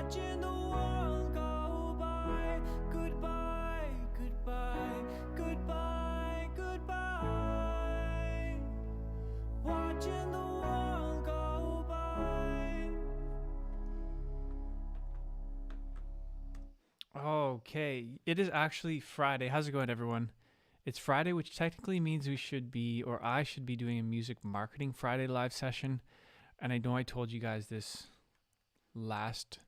watching the world go by. Goodbye, goodbye, goodbye, goodbye. Watching the world go by. Okay, it is actually Friday. How's it going, everyone? It's Friday, which technically means we should be, or I should be, doing a Music Marketing Friday live session. And I know I told you guys this last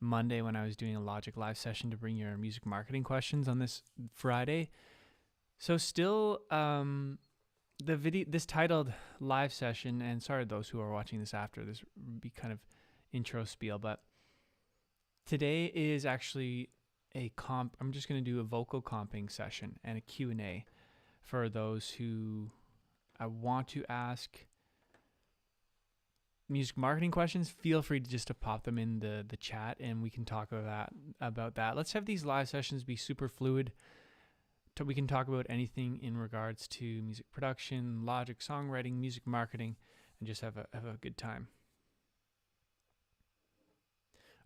Monday when I was doing a Logic live session to bring your music marketing questions on this Friday. So still, this titled live session, and sorry to those who are watching this after, this would be kind of intro spiel, but today is actually I'm just going to do a vocal comping session and a Q&A for those who want to ask music marketing questions. Feel free to pop them in the chat and we can talk about that. Let's have these live sessions be super fluid. So we can talk about anything in regards to music production, Logic, songwriting, music marketing, and just have a good time.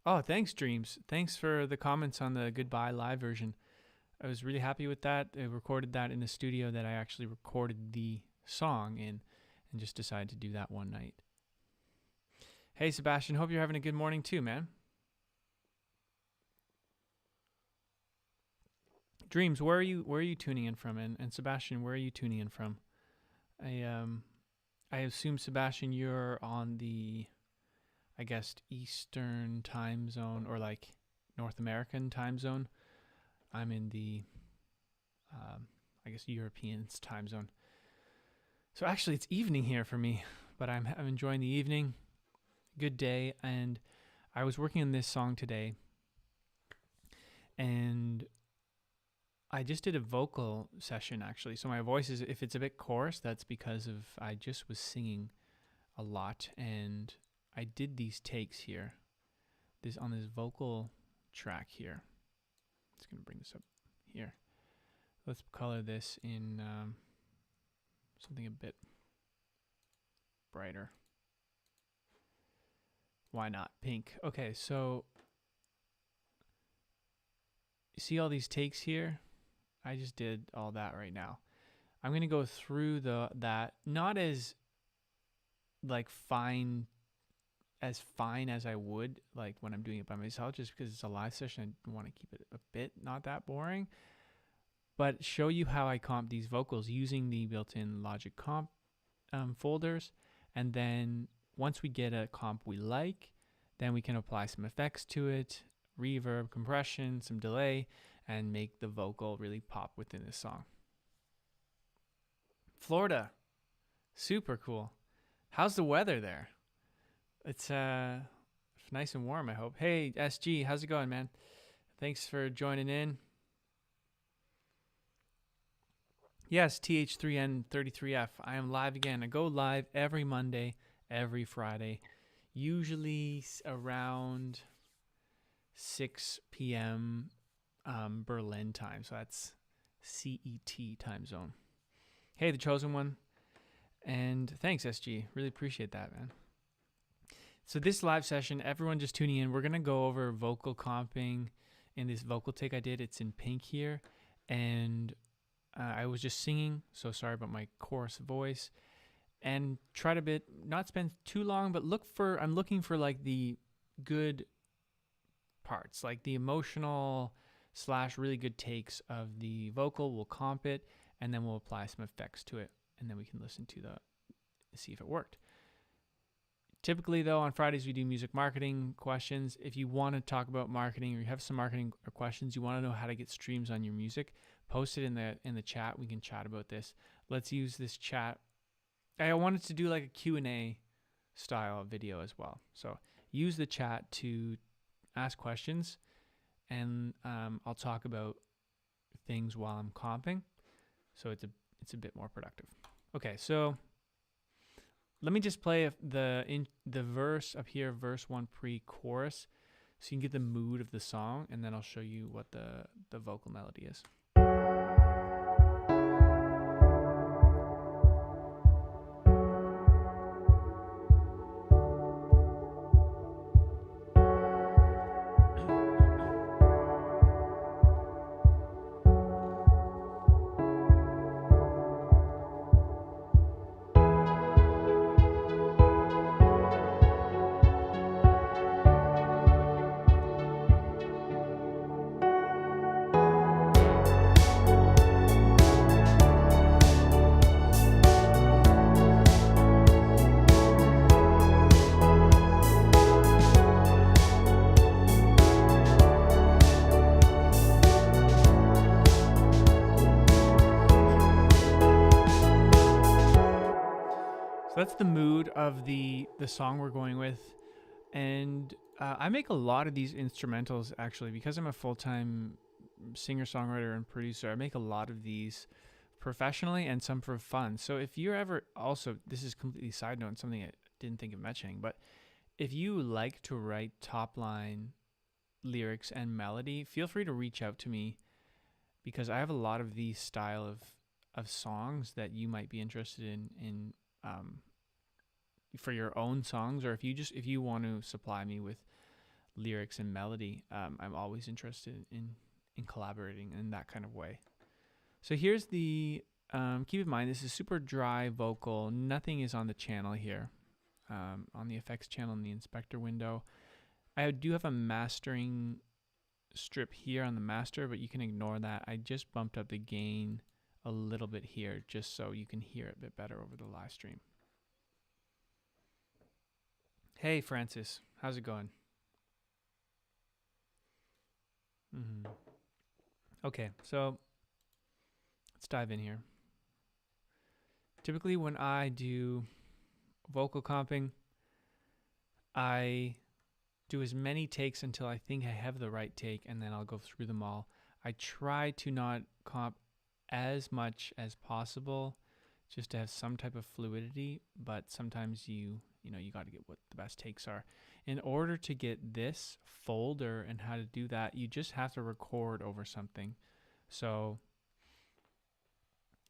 Oh, thanks, Dreams. Thanks for the comments on the Goodbye live version. I was really happy with that. I recorded that in the studio that I actually recorded the song in and just decided to do that one night. Hey, Sebastian, hope you're having a good morning too, man. Dreams, where are you tuning in from? And Sebastian, where are you tuning in from? I assume, Sebastian, you're on the, I guess, Eastern time zone, or like North American time zone. I'm in the, I guess, Europeans time zone. So actually it's evening here for me, but I'm enjoying the evening. Good day. And I was working on this song today and I just did a vocal session actually. So my voice is, if it's a bit coarse, that's because of, I just was singing a lot and I did these takes here, on this vocal track here. Just gonna bring this up here. Let's color this in something a bit brighter. Why not pink? Okay, so you see all these takes here? I just did all that right now. I'm gonna go through that, not as like fine as I would like when I'm doing it by myself, just because it's a live session. I want to keep it a bit not that boring, but show you how I comp these vocals using the built-in Logic comp folders. And then once we get a comp we like, then we can apply some effects to it, reverb, compression, some delay, and make the vocal really pop within the song. Florida, super cool. How's the weather there? It's nice and warm, I hope. Hey, SG, how's it going, man? Thanks for joining in. Yes, TH3N33F. I am live again. I go live every Monday, every Friday, usually around 6 p.m. Berlin time. So that's CET time zone. Hey, the chosen one. And thanks, SG. Really appreciate that, man. So this live session, everyone just tuning in, we're going to go over vocal comping in this vocal take I did. It's in pink here. And I was just singing, so sorry about my coarse voice. And try to not spend too long, but I'm looking for like the good parts, like the emotional / really good takes of the vocal. We'll comp it, and then we'll apply some effects to it. And then we can listen to see if it worked. Typically, though, on Fridays, we do music marketing questions. If you want to talk about marketing or you have some marketing questions, you want to know how to get streams on your music, post it in the chat. We can chat about this. Let's use this chat. I wanted to do like a Q&A style video as well. So use the chat to ask questions, and I'll talk about things while I'm comping. So it's a bit more productive. Okay, so let me just play the verse up here, verse 1 pre-chorus, so you can get the mood of the song, and then I'll show you what the vocal melody is. fits the mood of the song we're going with. And I make a lot of these instrumentals, actually, because I'm a full-time singer-songwriter and producer. I make a lot of these professionally and some for fun. So if you're ever also, this is completely side note, something I didn't think of mentioning, but if you like to write top line lyrics and melody, feel free to reach out to me, because I have a lot of these style of songs that you might be interested in for your own songs, or if you want to supply me with lyrics and melody, I'm always interested in collaborating in that kind of way. So here's the keep in mind, this is super dry vocal. Nothing is on the channel here, on the effects channel in the inspector window. I do have a mastering strip here on the master, but you can ignore that. I just bumped up the gain a little bit here just so you can hear it a bit better over the live stream. Hey Francis, how's it going? Okay, so let's dive in here. Typically when I do vocal comping, I do as many takes until I think I have the right take, and then I'll go through them all. I try to not comp as much as possible just to have some type of fluidity, but sometimes you got to get what the best takes are. In order to get this folder and how to do that, you just have to record over something. So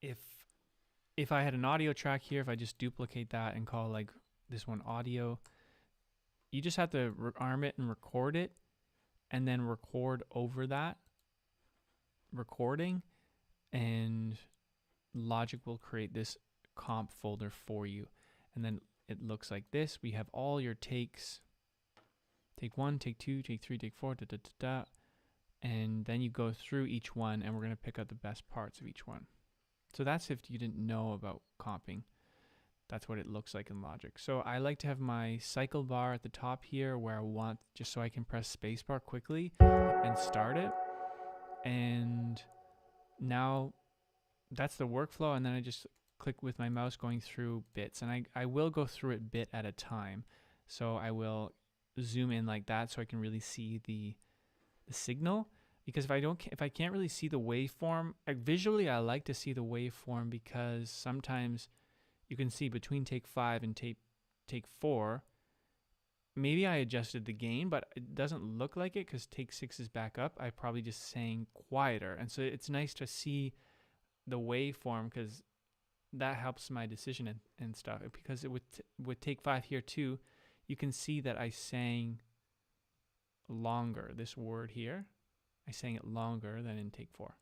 if I had an audio track here, if I just duplicate that and call like this one audio, you just have to arm it and record it, and then record over that recording, and Logic will create this comp folder for you. And then it looks like this. We have all your takes. Take 1, take 2, take 3, take 4, and then you go through each one, and we're going to pick out the best parts of each one. So that's if you didn't know about comping. That's what it looks like in Logic. So I like to have my cycle bar at the top here where I want, just so I can press spacebar quickly and start it. And now that's the workflow, and then I just click with my mouse going through bits, and I will go through it bit at a time. So I will zoom in like that so I can really see the signal, because if I can't really see the waveform, visually I like to see the waveform, because sometimes you can see between take 5 and take 4, maybe I adjusted the gain, but it doesn't look like it because take 6 is back up. I probably just sang quieter, and so it's nice to see the waveform, because that helps my decision and stuff. Because it with take 5 here too, you can see that I sang longer. This word here, I sang it longer than in take 4.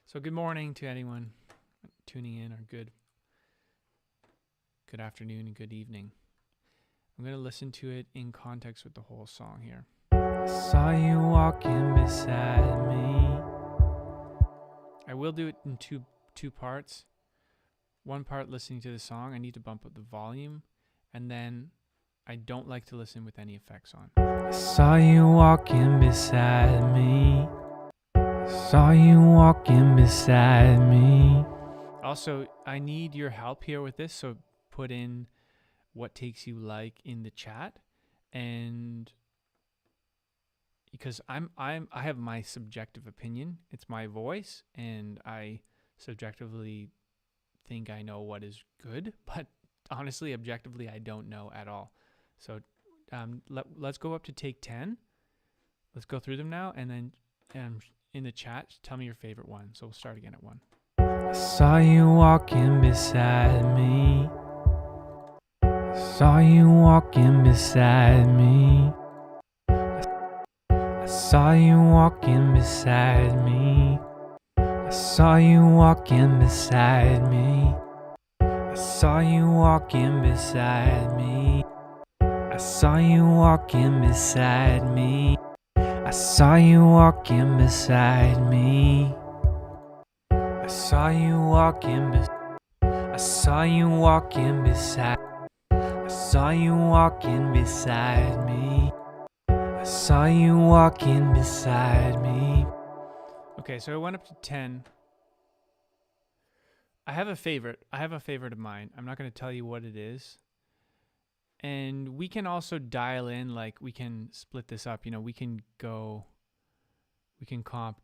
So good morning to anyone tuning in, or good afternoon and good evening. I'm going to listen to it in context with the whole song here. I saw you walking beside me. I will do it in two parts. One part listening to the song, I need to bump up the volume, and then I don't like to listen with any effects on. I saw you walking beside me. Saw you walking beside me. Also, I need your help here with this, so put in what takes you like in the chat, and because I have my subjective opinion. It's my voice, and I subjectively think I know what is good, but honestly, objectively, I don't know at all. So let's go up to take 10. Let's go through them now, and then in the chat, tell me your favorite one. So we'll start again at 1. I saw you walking beside me. Saw you walking beside me. I saw you walking beside me. I saw you walking beside me. I saw you walking beside me. I saw you walking beside me. I saw you walking beside me. I saw you walking I saw you walking beside. I saw you walking beside me. I saw you walking beside me. Okay, so I went up to 10. I have a favorite. I have a favorite of mine. I'm not going to tell you what it is. And we can also dial in, like we can split this up. You know, we can comp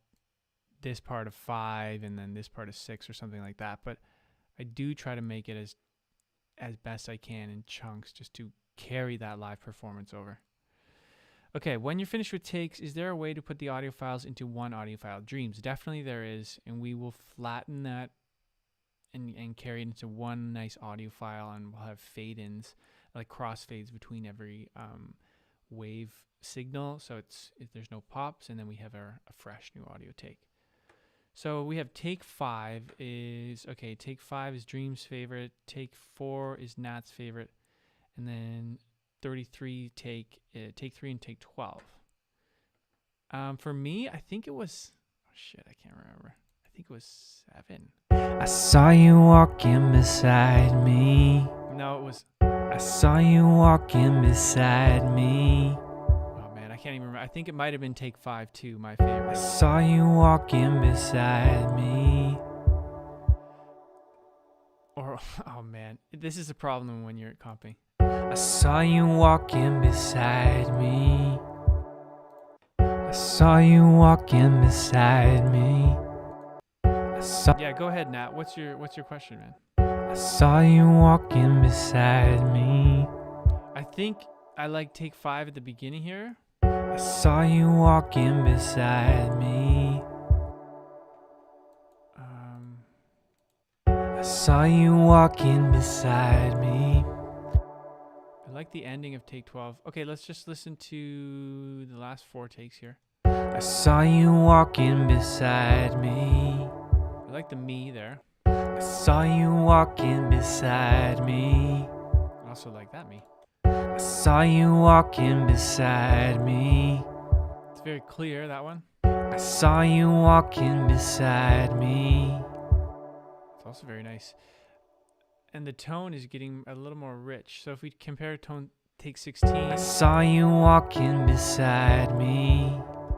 this part of 5 and then this part of 6 or something like that. But I do try to make it as best I can in chunks just to carry that live performance over. Okay, when you're finished with takes, is there a way to put the audio files into one audio file? Dreams, definitely there is, and we will flatten that and carry it into one nice audio file, and we'll have fade-ins, like crossfades between every wave signal, so there's no pops, and then we have a fresh new audio take. So we have take 5 is, okay, take 5 is Dream's favorite, take 4 is Nat's favorite, and then 33 take 3 and take 12. For me, I think it was, oh shit, I can't remember. I think it was 7. I saw you walking beside me. No, it was, I saw you walking beside me. Oh man, I can't even remember. I think it might have been take 5 too, my favorite. I saw you walking beside me. Or, oh man, this is a problem when you're comping. I saw you walking beside me. I saw you walking beside me. Yeah, go ahead, Nat. What's your question, man? I saw you walking beside me. I think I like take 5 at the beginning here. I saw you walking beside me. I saw you walking beside me. I like the ending of take 12. Okay, let's just listen to the last 4 takes here. I saw you walking beside me. I like the me there. I saw you walking beside me. I also like that me. I saw you walking beside me. It's very clear, that one. I saw you walking beside me. It's also very nice. And the tone is getting a little more rich. So if we compare tone take 16. I saw you walking beside me.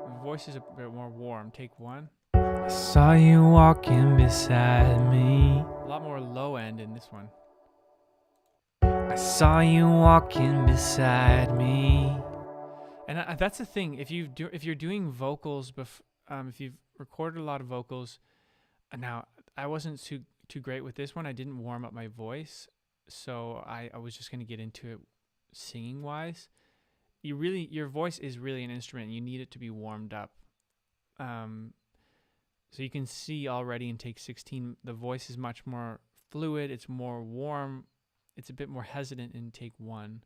The voice is a bit more warm. Take 1. I saw you walking beside me. A lot more low end in this one. I saw you walking beside me. And that's the thing. If you're doing vocals, if you've recorded a lot of vocals, now I wasn't too great with this one. I didn't warm up my voice, so I was just gonna get into it singing wise. Your voice is really an instrument. You need it to be warmed up. So you can see already in take 16, the voice is much more fluid. It's more warm. It's a bit more hesitant in take 1.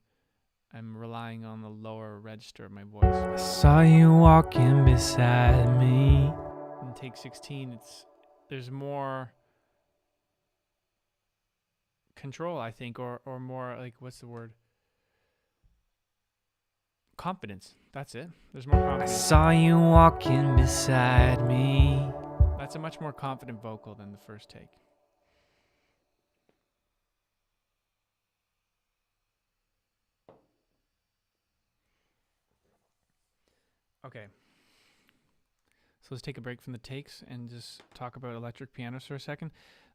I'm relying on the lower register of my voice. I saw you walking beside me. In take 16, there's more control, I think, or more, like, what's the word? Confidence. That's it. There's more confidence. I saw you walking beside me. That's a much more confident vocal than the first take. Okay. So let's take a break from the takes and just talk about electric pianos for a second.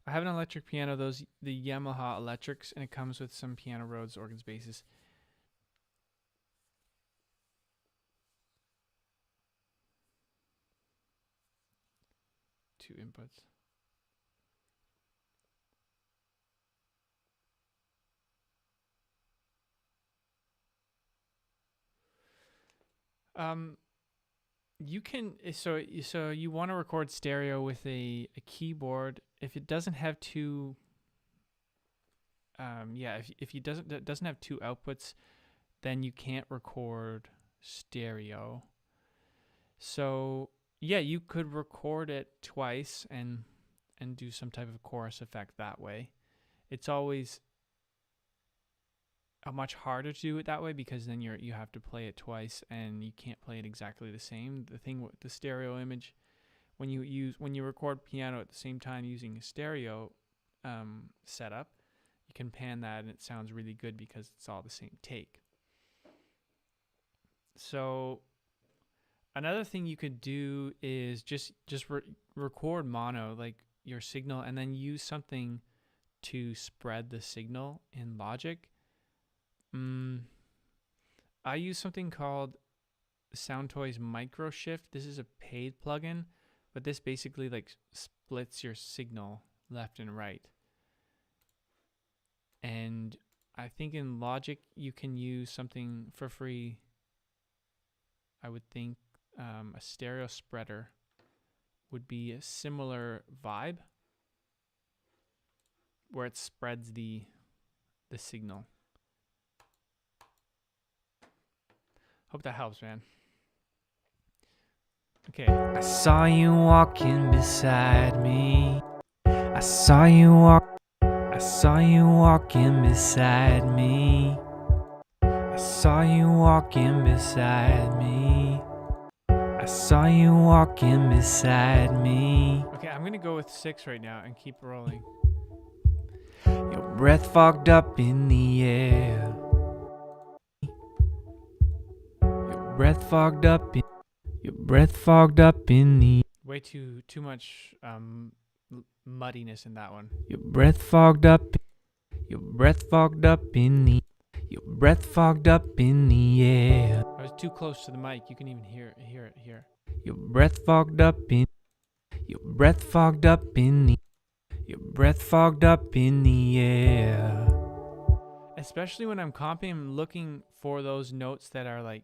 I have an electric piano, the Yamaha Electrics, and it comes with some piano Rhodes organs basses. Two inputs. You can, so you want to record stereo with a keyboard. If it doesn't have two, if it doesn't have two outputs, then you can't record stereo. So yeah, you could record it twice and do some type of chorus effect that way. It's always much harder to do it that way because then you have to play it twice and you can't play it exactly the same. The thing with the stereo image, when you record piano at the same time using a stereo setup, you can pan that and it sounds really good because it's all the same take. So Another thing you could do is just record mono, like your signal, and then use something to spread the signal in Logic. I use something called Soundtoys Micro Shift. This is a paid plugin, but this basically like splits your signal left and right. And I think in Logic you can use something for free. I would think a stereo spreader would be a similar vibe, where it spreads the signal. Hope that helps, man. Okay. I saw you walking beside me. I saw you walking beside me. I saw you walking beside me. I saw you walking beside me. Okay, I'm gonna go with 6 right now and keep rolling. Your breath fogged up in the air. Your breath fogged up in the. Way too much muddiness in that one. Your breath fogged up in the. Your breath fogged up in the air. I was too close to the mic. You can even hear it here. Your breath fogged up in. Your breath fogged up in the. Your breath fogged up in the air. Especially when I'm comping, I'm looking for those notes that are like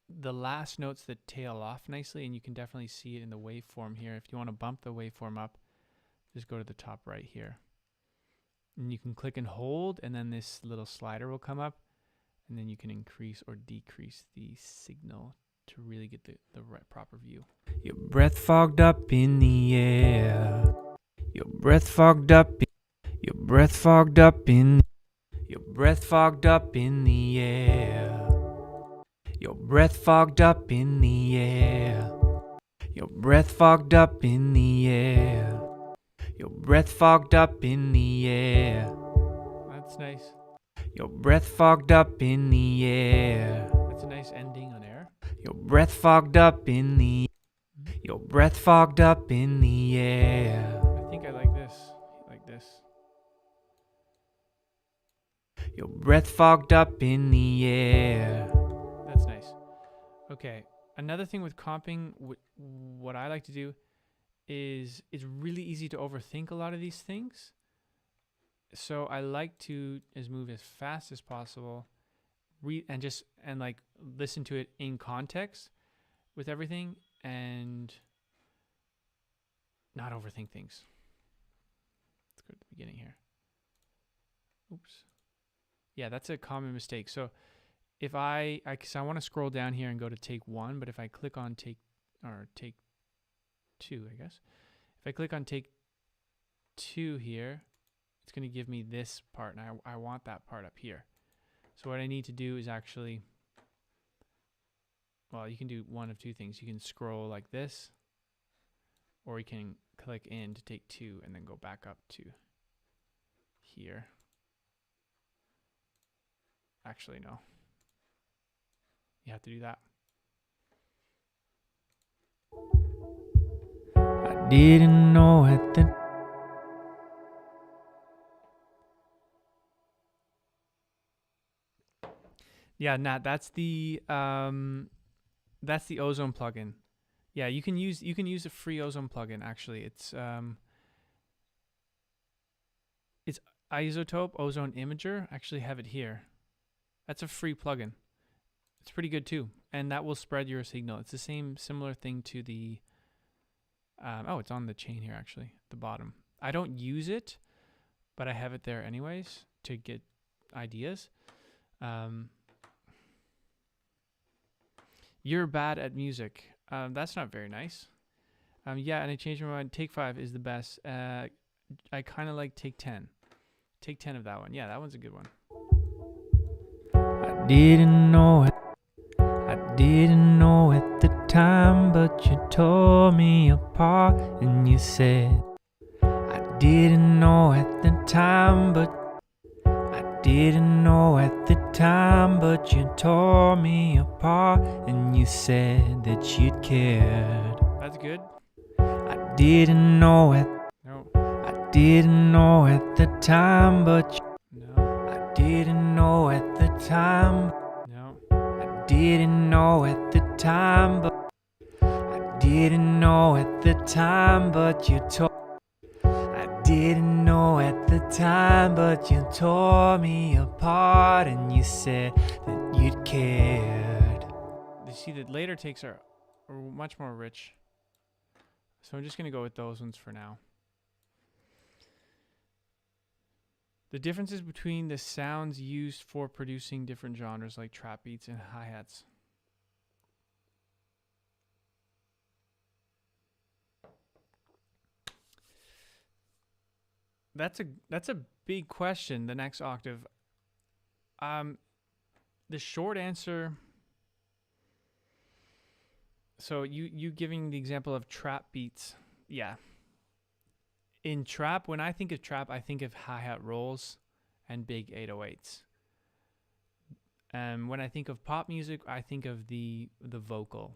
the last notes that tail off nicely, and you can definitely see it in the waveform here. If you want to bump the waveform up, just go to the top right here. And you can click and hold, and then this little slider will come up, and then you can increase or decrease the signal to really get the right proper view. Your breath fogged up in the air. Your breath fogged up. Your breath fogged up in. Your breath fogged up in the air. Your breath fogged up in the air. Your breath fogged up in the air. Your breath fogged up in the air. That's nice. Your breath fogged up in the air. That's a nice ending on air. Your breath fogged up in the. Your breath fogged up in the air. I think I like this. Like this. Your breath fogged up in the air. That's nice. Okay. Another thing with comping, what I like to do is it's really easy to overthink a lot of these things. So I like to move as fast as possible, and like listen to it in context with everything and not overthink things. Let's go to the beginning here. Oops. Yeah, that's a common mistake. So if I want to scroll down here and go to take 1, but if I click on take 2, I guess. If I click on take 2 here, it's going to give me this part, and I want that part up here. So what I need to do is actually, well, you can do one of 2 things. You can scroll like this, or you can click in to take 2 and then go back up to here. Actually, no. You have to do that. I didn't know at the Yeah, Nat, that's the Ozone plugin. Yeah, you can use a free Ozone plugin actually. It's Isotope Ozone Imager. I actually have it here. That's a free plugin. It's pretty good too, and that will spread your signal. It's the similar thing to the it's on the chain here actually, the bottom. I don't use it, but I have it there anyways to get ideas. You're bad at music. That's not very nice. Yeah, and I changed my mind. Take 5 is the best. I kind of like take 10. Take 10 of that one. Yeah, that one's a good one. I didn't know it. I didn't know at the time, but you tore me apart and you said, I didn't know at the time, but I didn't know at the time, but you tore me apart and you said that you'd cared. That's good. I didn't know at didn't know at the time, but I didn't know at the time. I didn't know at the time, but I didn't know at the time, but you tore. I didn't know at the time, but you tore me apart and you said that you'd cared. You see, the later takes are much more rich. So I'm just going to go with those ones for now. The differences between the sounds used for producing different genres like trap beats and hi-hats. That's a big question, the next octave. The short answer, so you giving the example of trap beats. Yeah. In trap, when I think of trap, I think of hi-hat rolls and big 808s. When I think of pop music, I think of the vocal.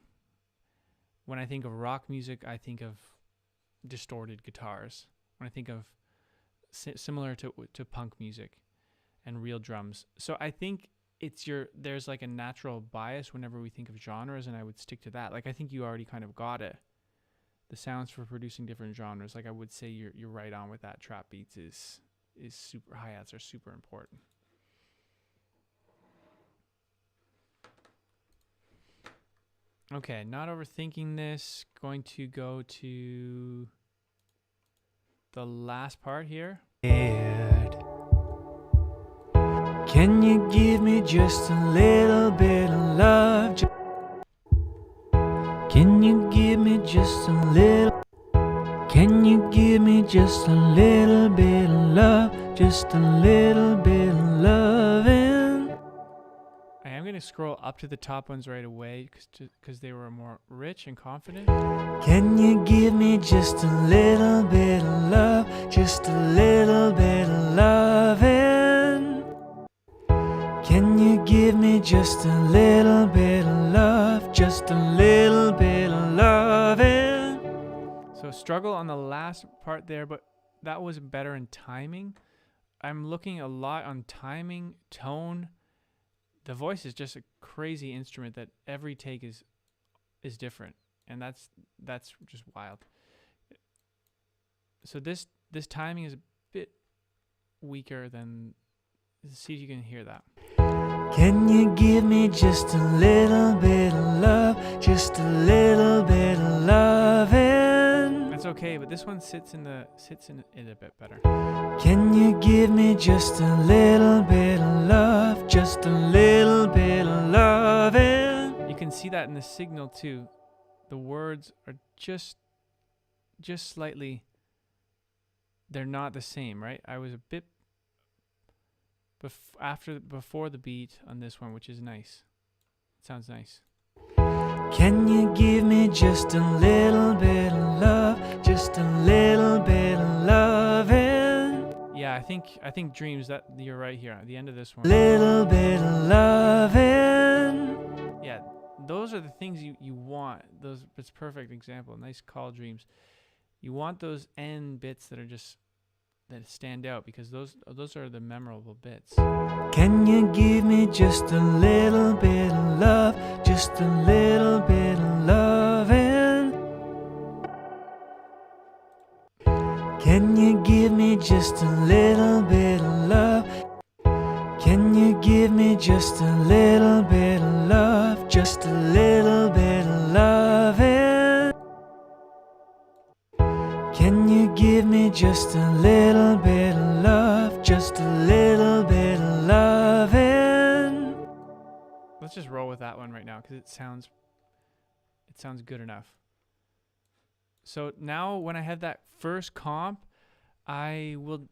When I think of rock music, I think of distorted guitars. When I think of similar to punk music and real drums. So I think there's like a natural bias whenever we think of genres, and I would stick to that. Like I think you already kind of got it. The sounds for producing different genres. Like I would say you're right on with that. Trap beats is super, hi-hats are super important. Okay, not overthinking this. Going to go to the last part here. Can you give me just a little bit of love? Can you give me just a little? Can you give me just a little bit of love? Just a little bit of loving. I am going to scroll up to the top ones right away because they were more rich and confident. Can you give me just a little bit of love? Just a little bit of loving. Can you give me just a little bit of love? Just a little bit of loving. So struggle on the last part there, but that was better in timing. I'm looking a lot on timing, tone. The voice is just a crazy instrument that every take is different, and that's just wild. So this timing is a bit weaker than. See if you can hear that. Can you give me just a little bit of love? Just a little bit of loving. That's okay, but this one sits in it a bit better. Can you give me just a little bit of love? Just a little bit of loving. You can see that in the signal too. The words are just slightly. They're not the same, right? I was a bit. Before the beat on this one, which is nice. It sounds nice. Can you give me just a little bit of love? Just a little bit of loving. Yeah, I think Dreams, that you're right here at the end of this one. Little bit of loving. Yeah, those are the things you want. It's a perfect example. Nice call, Dreams. You want those end bits that stand out because those are the memorable bits. Can you give me just a little bit of love? Just a little bit of loving. Can you give me just a little bit of love? Can you give me just a little bit of love? Just a little bit of loving. Can you give me just a little bit of love? Just a little bit of loving. Let's just roll with that one right now because it sounds good enough. So now when I have that first comp, I will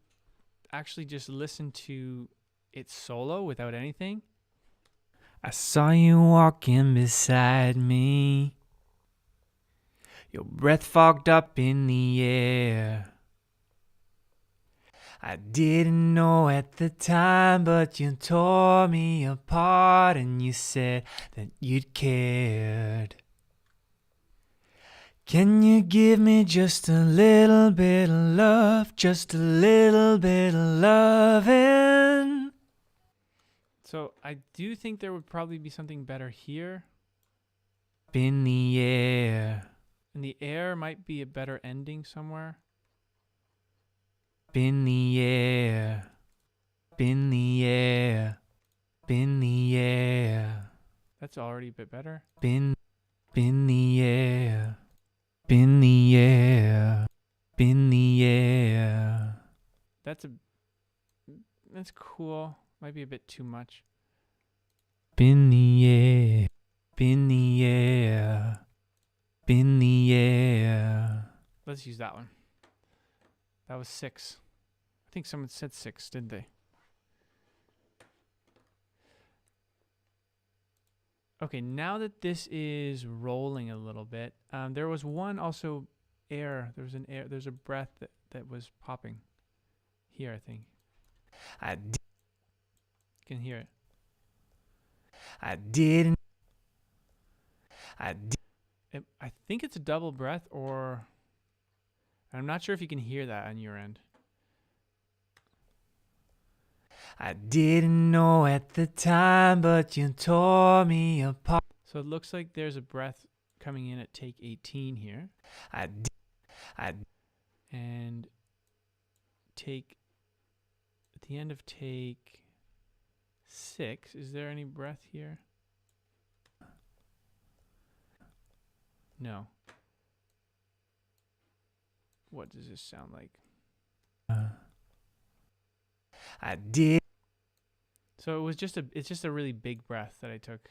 actually just listen to it solo without anything. I saw you walking beside me. Your breath fogged up in the air. I didn't know at the time, but you tore me apart and you said that you'd cared. Can you give me just a little bit of love, just a little bit of loving? So I do think there would probably be something better here. In the air. And the air might be a better ending somewhere. In the air. In the air. In the air. That's already a bit better. In the air. In the air. In the air. That's cool. Might be a bit too much. In the air. In the air. In the air. Let's use that one. That was 6. I think someone said 6, didn't they? Okay, now that this is rolling a little bit, there was one also air. There's a breath that was popping here, I think. You can hear it. I think it's a double breath, or I'm not sure if you can hear that on your end. I didn't know at the time, but you tore me apart. So it looks like there's a breath coming in at take 18 here. And take at the end of take 6. Is there any breath here? No. What does this sound like? I did. So it's just a really big breath that I took.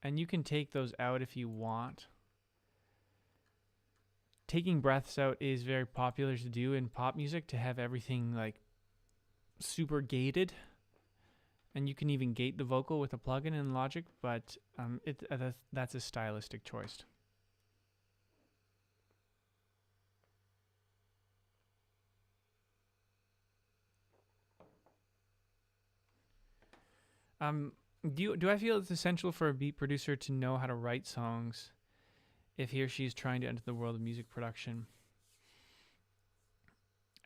And you can take those out if you want. Taking breaths out is very popular to do in pop music, to have everything like super gated. And you can even gate the vocal with a plugin in Logic, but that's a stylistic choice. Do I feel it's essential for a beat producer to know how to write songs if he or she is trying to enter the world of music production?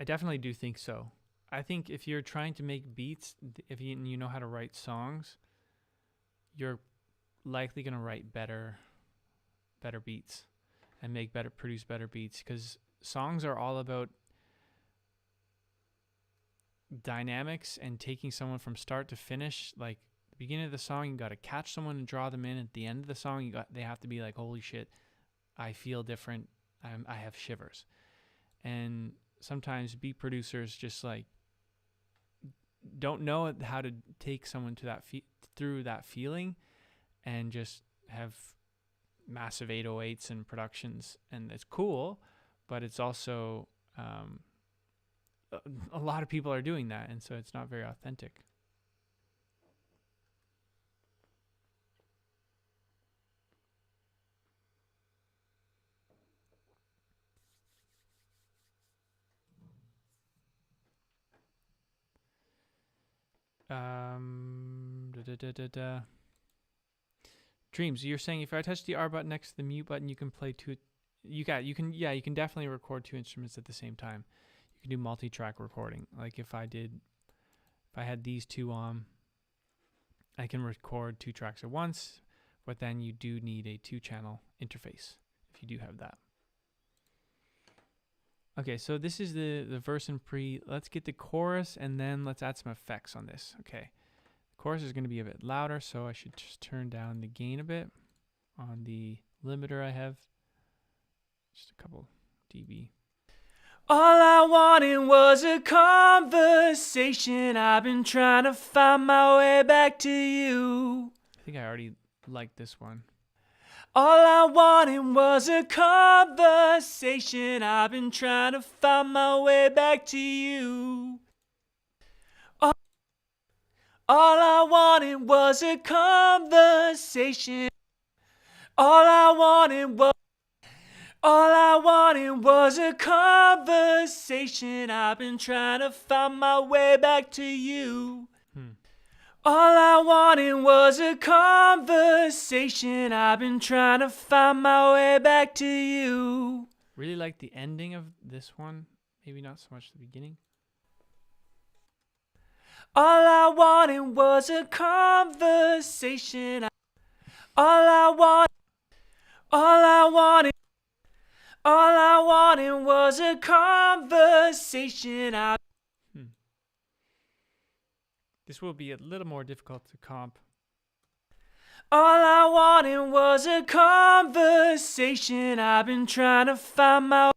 I definitely do think so. I think if you're trying to make beats, if you know how to write songs, you're likely going to write better beats and produce better beats, because songs are all about dynamics and taking someone from start to finish. Like the beginning of the song, you got to catch someone and draw them in. At the end of the song, they have to be like, holy shit, I feel different. I have shivers. And sometimes beat producers just like don't know how to take someone to that through that feeling, and just have massive 808s and productions, and it's cool, but it's also a lot of people are doing that, and so it's not very authentic. Dreams, you're saying if I touch the R button next to the mute button, you can play two. You can definitely record 2 instruments at the same time. You can do multi-track recording. Like if I had these 2 on, I can record 2 tracks at once, but then you do need a 2-channel interface if you do have that. Okay, so this is the verse and pre. Let's get the chorus, and then let's add some effects on this. Okay, the chorus is going to be a bit louder, so I should just turn down the gain a bit on the limiter I have. Just a couple dB. All I wanted was a conversation. I've been trying to find my way back to you. I think I already liked this one. All I wanted was a conversation. I've been trying to find my way back to you. All I wanted was a conversation. All I wanted was All I wanted was a conversation. I've been trying to find my way back to you. All I wanted was a conversation. I've been trying to find my way back to you. Really like the ending of this one. Maybe not so much the beginning. All I wanted was a conversation. All I wanted was a conversation. This will be a little more difficult to comp. All I wanted was a conversation. I've been trying to find my...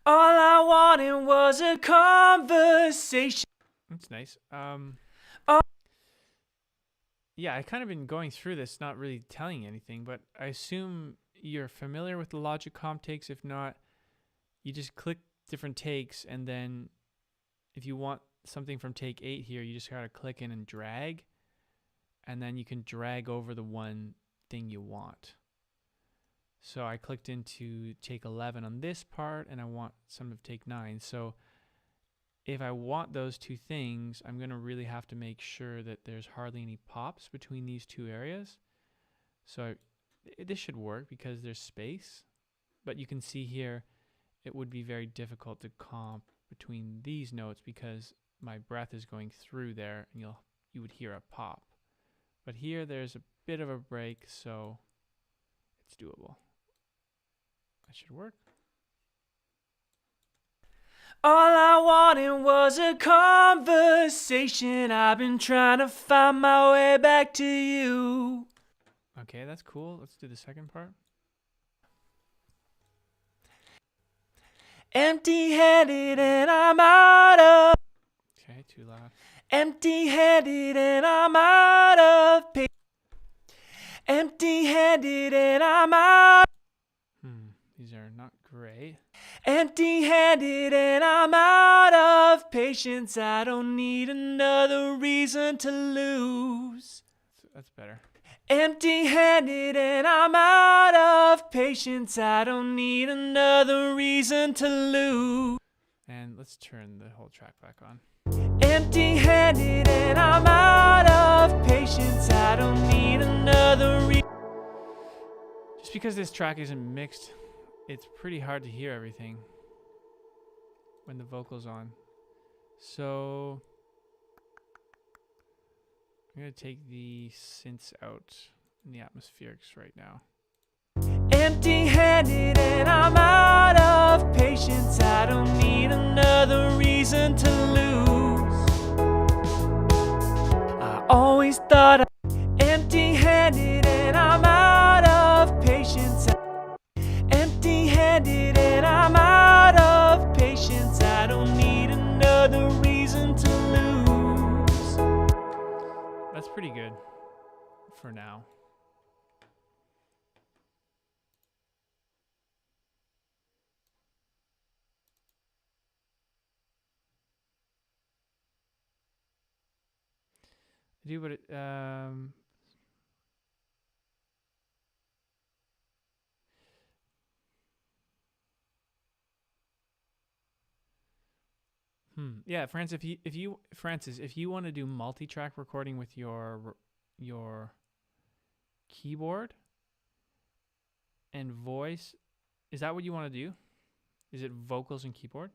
All I wanted was a conversation. That's nice. Yeah, I kind of been going through this, not really telling anything, but I assume you're familiar with the Logic comp takes. If not, you just click different takes, and then if you want something from take 8 here, you just gotta click in and drag, and then you can drag over the one thing you want. So I clicked into take 11 on this part, and I want some of take 9. So if I want those two things, I'm gonna really have to make sure that there's hardly any pops between these two areas. So this should work because there's space, but you can see here it would be very difficult to comp between these notes because my breath is going through there, and you would hear a pop. But here there's a bit of a break, so it's doable. That should work. All I wanted was a conversation. I've been trying to find my way back to you. Okay, that's cool. Let's do the second part. Empty-handed and I'm out of... Okay, too loud. Empty-handed and I'm out of patience. Empty-handed and I'm out... These are not great. Empty-handed and I'm out of patience. I don't need another reason to lose. That's better. Empty-handed and I'm out of patience. I don't need another reason to lose. And let's turn the whole track back on. Empty-handed and I'm out of patience. I don't need another reason. Just because this track isn't mixed, it's pretty hard to hear everything when the vocal's on. So I'm going to take the synths out in the atmospherics right now. Empty-handed and I'm out of patience. I don't need another reason to lose. I always thought empty-handed and I'm out of patience. Empty-handed and I'm out of patience. I don't need another reason to lose. That's pretty good for now. Do what it yeah, Francis, if you want to do multi-track recording with your keyboard and voice, is that what you want to do? Is it vocals and keyboard?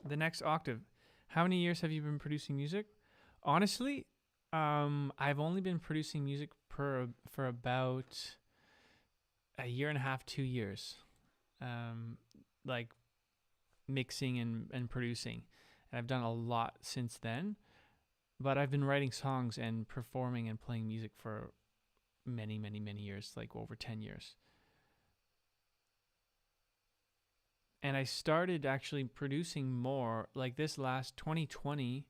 The next octave. How many years have you been producing music? Honestly, I've only been producing music for about a year and a half, 2 years. Like mixing and producing. And I've done a lot since then. But I've been writing songs and performing and playing music for many, many, many years, like over 10 years. And I started actually producing more like this last 2020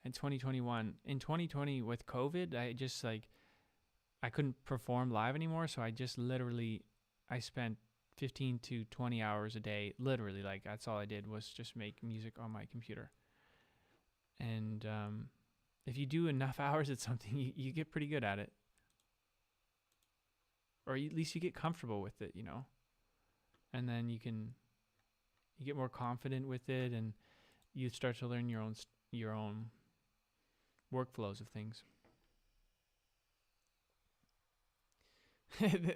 and 2021. In 2020 with COVID, I couldn't perform live anymore. So I spent 15 to 20 hours a day. Literally, like that's all I did was just make music on my computer. And if you do enough hours at something, you get pretty good at it. or at least you get comfortable with it, you know, and then you get more confident with it, and you start to learn your own workflows of things.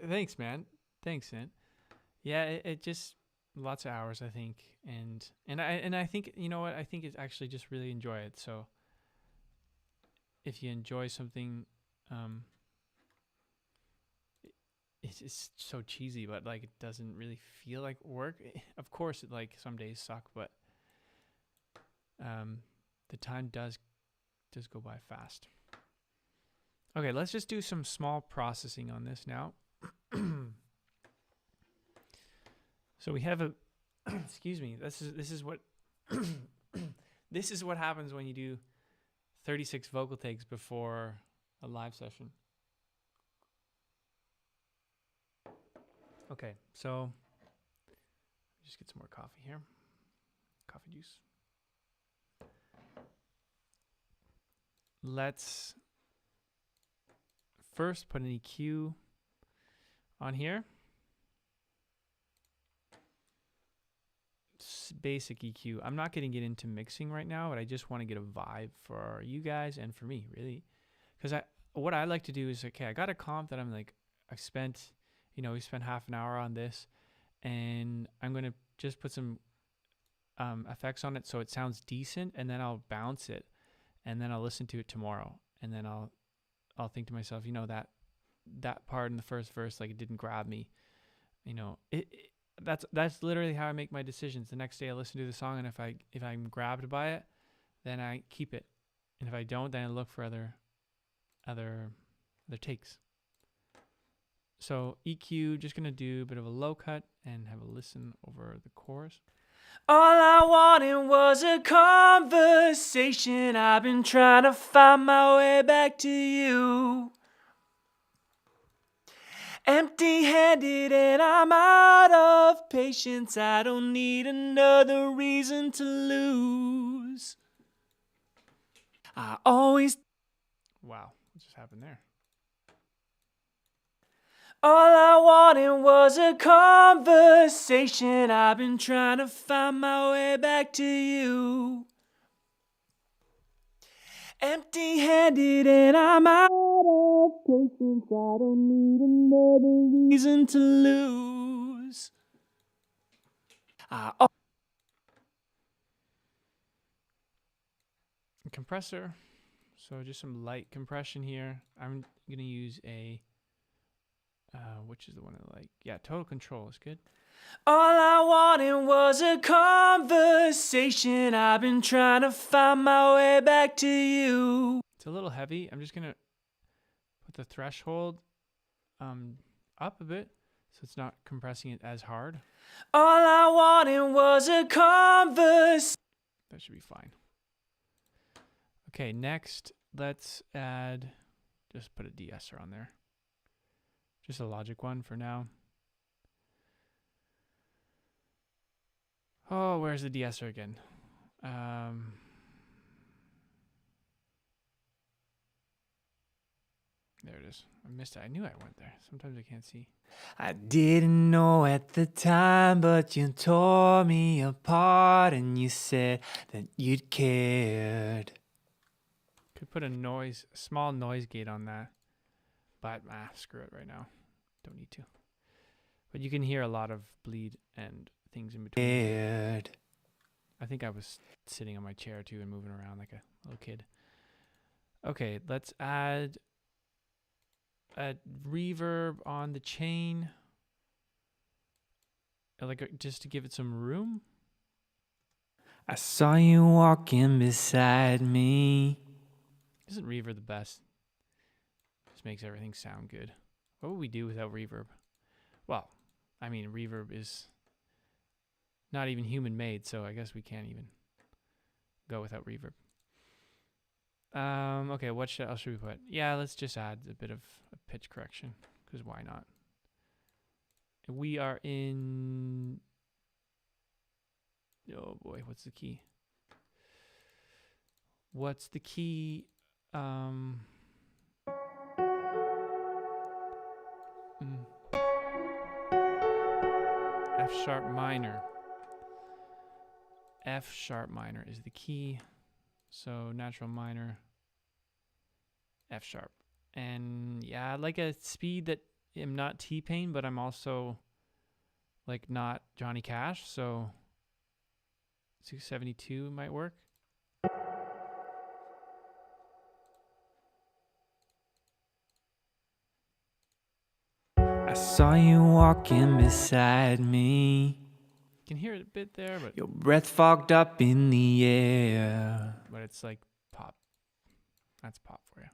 Thanks, man. Thanks, man. Yeah, it just lots of hours, I think, and I think, you know what, I think it's actually just really enjoy it. So if you enjoy something, it's so cheesy, but like it doesn't really feel like work. Of course, it, like some days suck, but the time does go by fast. Okay, let's just do some small processing on this now. So we have a excuse me. This is what this is what happens when you do 36 vocal takes before a live session. Okay, so just get some more coffee here. Coffee juice. Let's first put an EQ on here. Basic EQ. I'm not going to get into mixing right now, but I just want to get a vibe for you guys and for me, really. Because what I like to do is, okay, I got a comp that I'm like, we spent half an hour on this, and I'm going to just put some effects on it so it sounds decent, and then I'll bounce it, and then I'll listen to it tomorrow, and then I'll think to myself, you know, that part in the first verse, like, it didn't grab me, you know. That's literally how I make my decisions. The next day I listen to the song, and if I'm grabbed by it, then I keep it, and if I don't, then I look for other takes. So EQ, just gonna do a bit of a low cut and have a listen over the chorus. All I wanted was a conversation. I've been trying to find my way back to you. Empty-handed and I'm out of patience. I don't need another reason to lose. I always... Wow, what just happened there? All I wanted was a conversation. I've been trying to find my way back to you. Empty-handed and I'm out of patience. I don't need another reason to lose. Compressor. So just some light compression here. I'm going to use a... which is the one I like? Yeah, Total Control is good. All I wanted was a conversation. I've been trying to find my way back to you. It's a little heavy. I'm just going to put the threshold up a bit so it's not compressing it as hard. All I wanted was a conversation. That should be fine. Okay, next, let's add, just put a de-esser on there. Just a Logic one for now. Oh, where's the de-esser again? There it is. I missed it. I knew I went there. Sometimes I can't see. I didn't know at the time, but you tore me apart and you said that you'd cared. Could put a small noise gate on that, but screw it right now. Don't need to. But you can hear a lot of bleed and things in between. Cared. I think I was sitting on my chair too and moving around like a little kid. Okay, let's add a reverb on the chain, like just to give it some room. I saw you walking beside me. Isn't reverb the best? Just makes everything sound good. What would we do without reverb? Well, I mean, reverb is not even human made, so I guess we can't even go without reverb. Okay, what else should we put? Yeah, let's just add a bit of a pitch correction, because why not? We are in... Oh boy, what's the key? What's the key? F sharp minor. F sharp minor is the key. So natural minor, F sharp. And yeah, I like a speed that I'm not T-Pain, but I'm also like not Johnny Cash. So 672 might work. I saw you walking beside me. You can hear it a bit there, but Your breath fogged up in the air. but it's like pop. That's pop for you.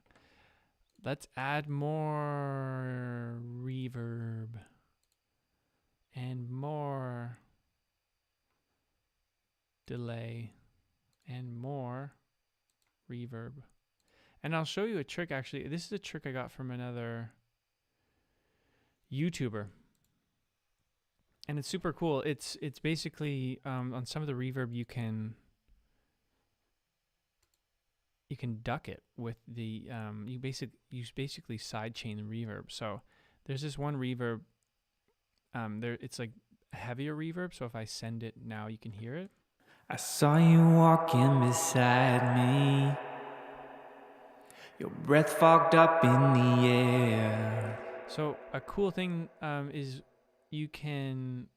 Let's add more reverb and more delay and more reverb. And I'll show you a trick actually. This is a trick I got from another YouTuber. And it's super cool. It's basically on some of the reverb you can duck it with the you basically sidechain the reverb. So there's this one reverb there it's like a heavier reverb, so if I send it now you can hear it. I saw you walking beside me. Your breath fogged up in the air. So a cool thing is you can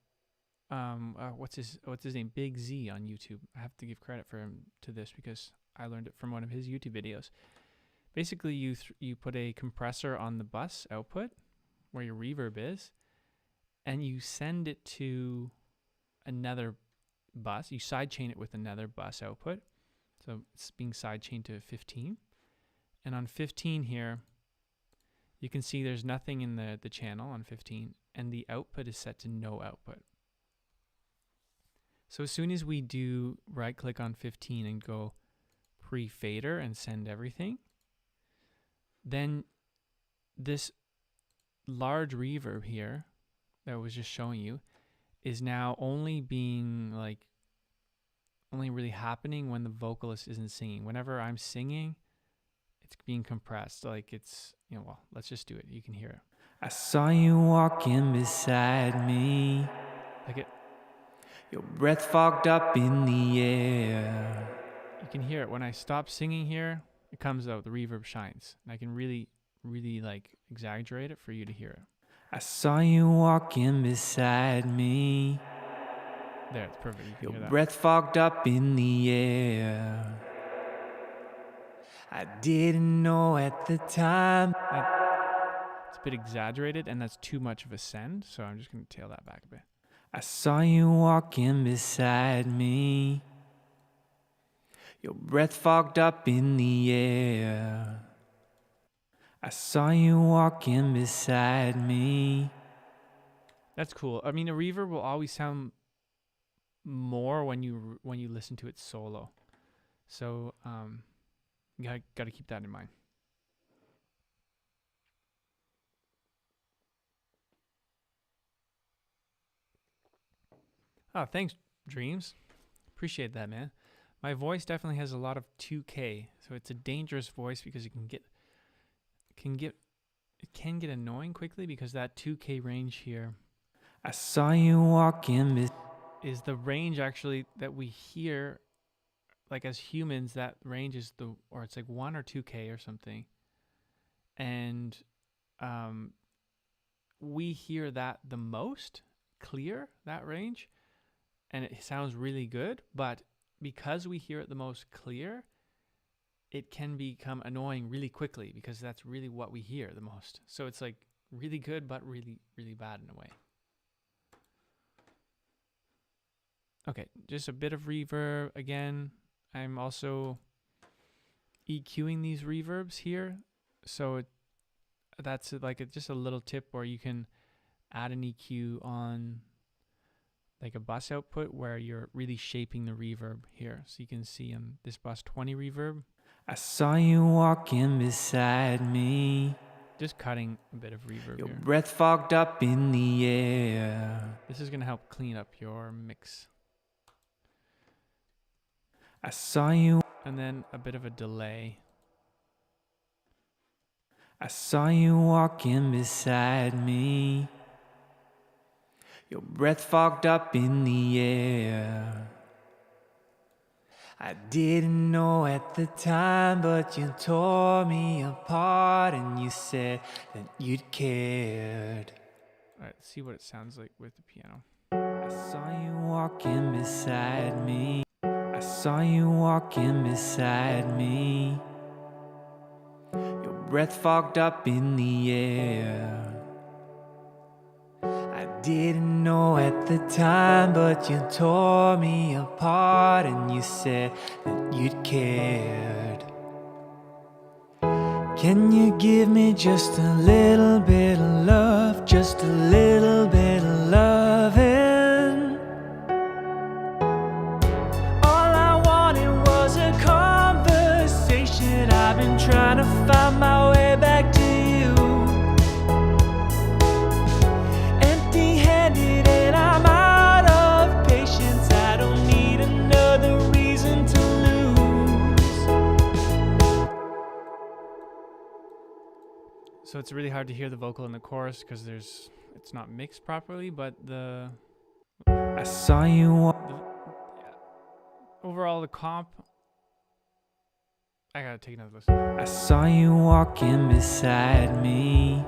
what's his name, Big Z on YouTube. I have to give credit for him to this because I learned it from one of his YouTube videos. Basically, you put a compressor on the bus output where your reverb is, and you send it to another bus. You sidechain it with another bus output. So it's being sidechained to 15. And on 15 here, you can see there's nothing in the channel on 15, and the output is set to no output. So as soon as we do right click on 15 and go pre-fader and send everything, then this large reverb here that I was just showing you is now only really happening when the vocalist isn't singing. Whenever I'm singing, it's being compressed. Like it's, well, let's just do it. You can hear it. I saw you walking beside me. Like it. Your breath fogged up in the air. You can hear it. When I stop singing here, it comes out. The reverb shines. And I can really, really like exaggerate it for you to hear it. I saw you walking beside me. There, it's perfect. You can Your hear that. breath fogged up in the air. I didn't know at the time. It's a bit exaggerated, and that's too much of a send, so I'm just going to tail that back a bit. I saw you walking beside me. Your breath fogged up in the air. I saw you walking beside me. That's cool. I mean, a reverb will always sound more when you listen to it solo. So you got to keep that in mind. Oh, thanks, Dreams. Appreciate that, man. My voice definitely has a lot of 2K, so it's a dangerous voice because it can get annoying quickly because that 2K range here. I saw you walking is the range actually that we hear, like as humans, that range is it's like 1 or 2K or something, and we hear that the most clear, that range, and it sounds really good, but because we hear it the most clear, it can become annoying really quickly because that's really what we hear the most. So it's like really good, but really, really bad in a way. Okay, just a bit of reverb. Again, I'm also EQing these reverbs here. So that's like just a little tip where you can add an EQ on like a bus output where you're really shaping the reverb here. So you can see on this bus 20 reverb. I saw you walking beside me. Just cutting a bit of reverb Your here. breath fogged up in the air. This is going to help clean up your mix. I saw you. And then a bit of a delay. I saw you walking beside me. your breath fogged up in the air. I didn't know at the time, but you tore me apart and you said that you'd cared. All right, let's see what it sounds like with the piano. I saw you walking beside me. I saw you walking beside me. Your breath fogged up in the air. I didn't know at the time, but you tore me apart and you said that you'd cared. Can you give me just a little bit of love, just a little bit of loving? All I wanted was a conversation. I've been trying to find my way back to you. Empty-handed and I'm out of patience. I don't need another reason to lose. So it's really hard to hear the vocal in the chorus because it's not mixed properly, but I saw you overall the comp, I gotta take another listen. I saw you walking beside me.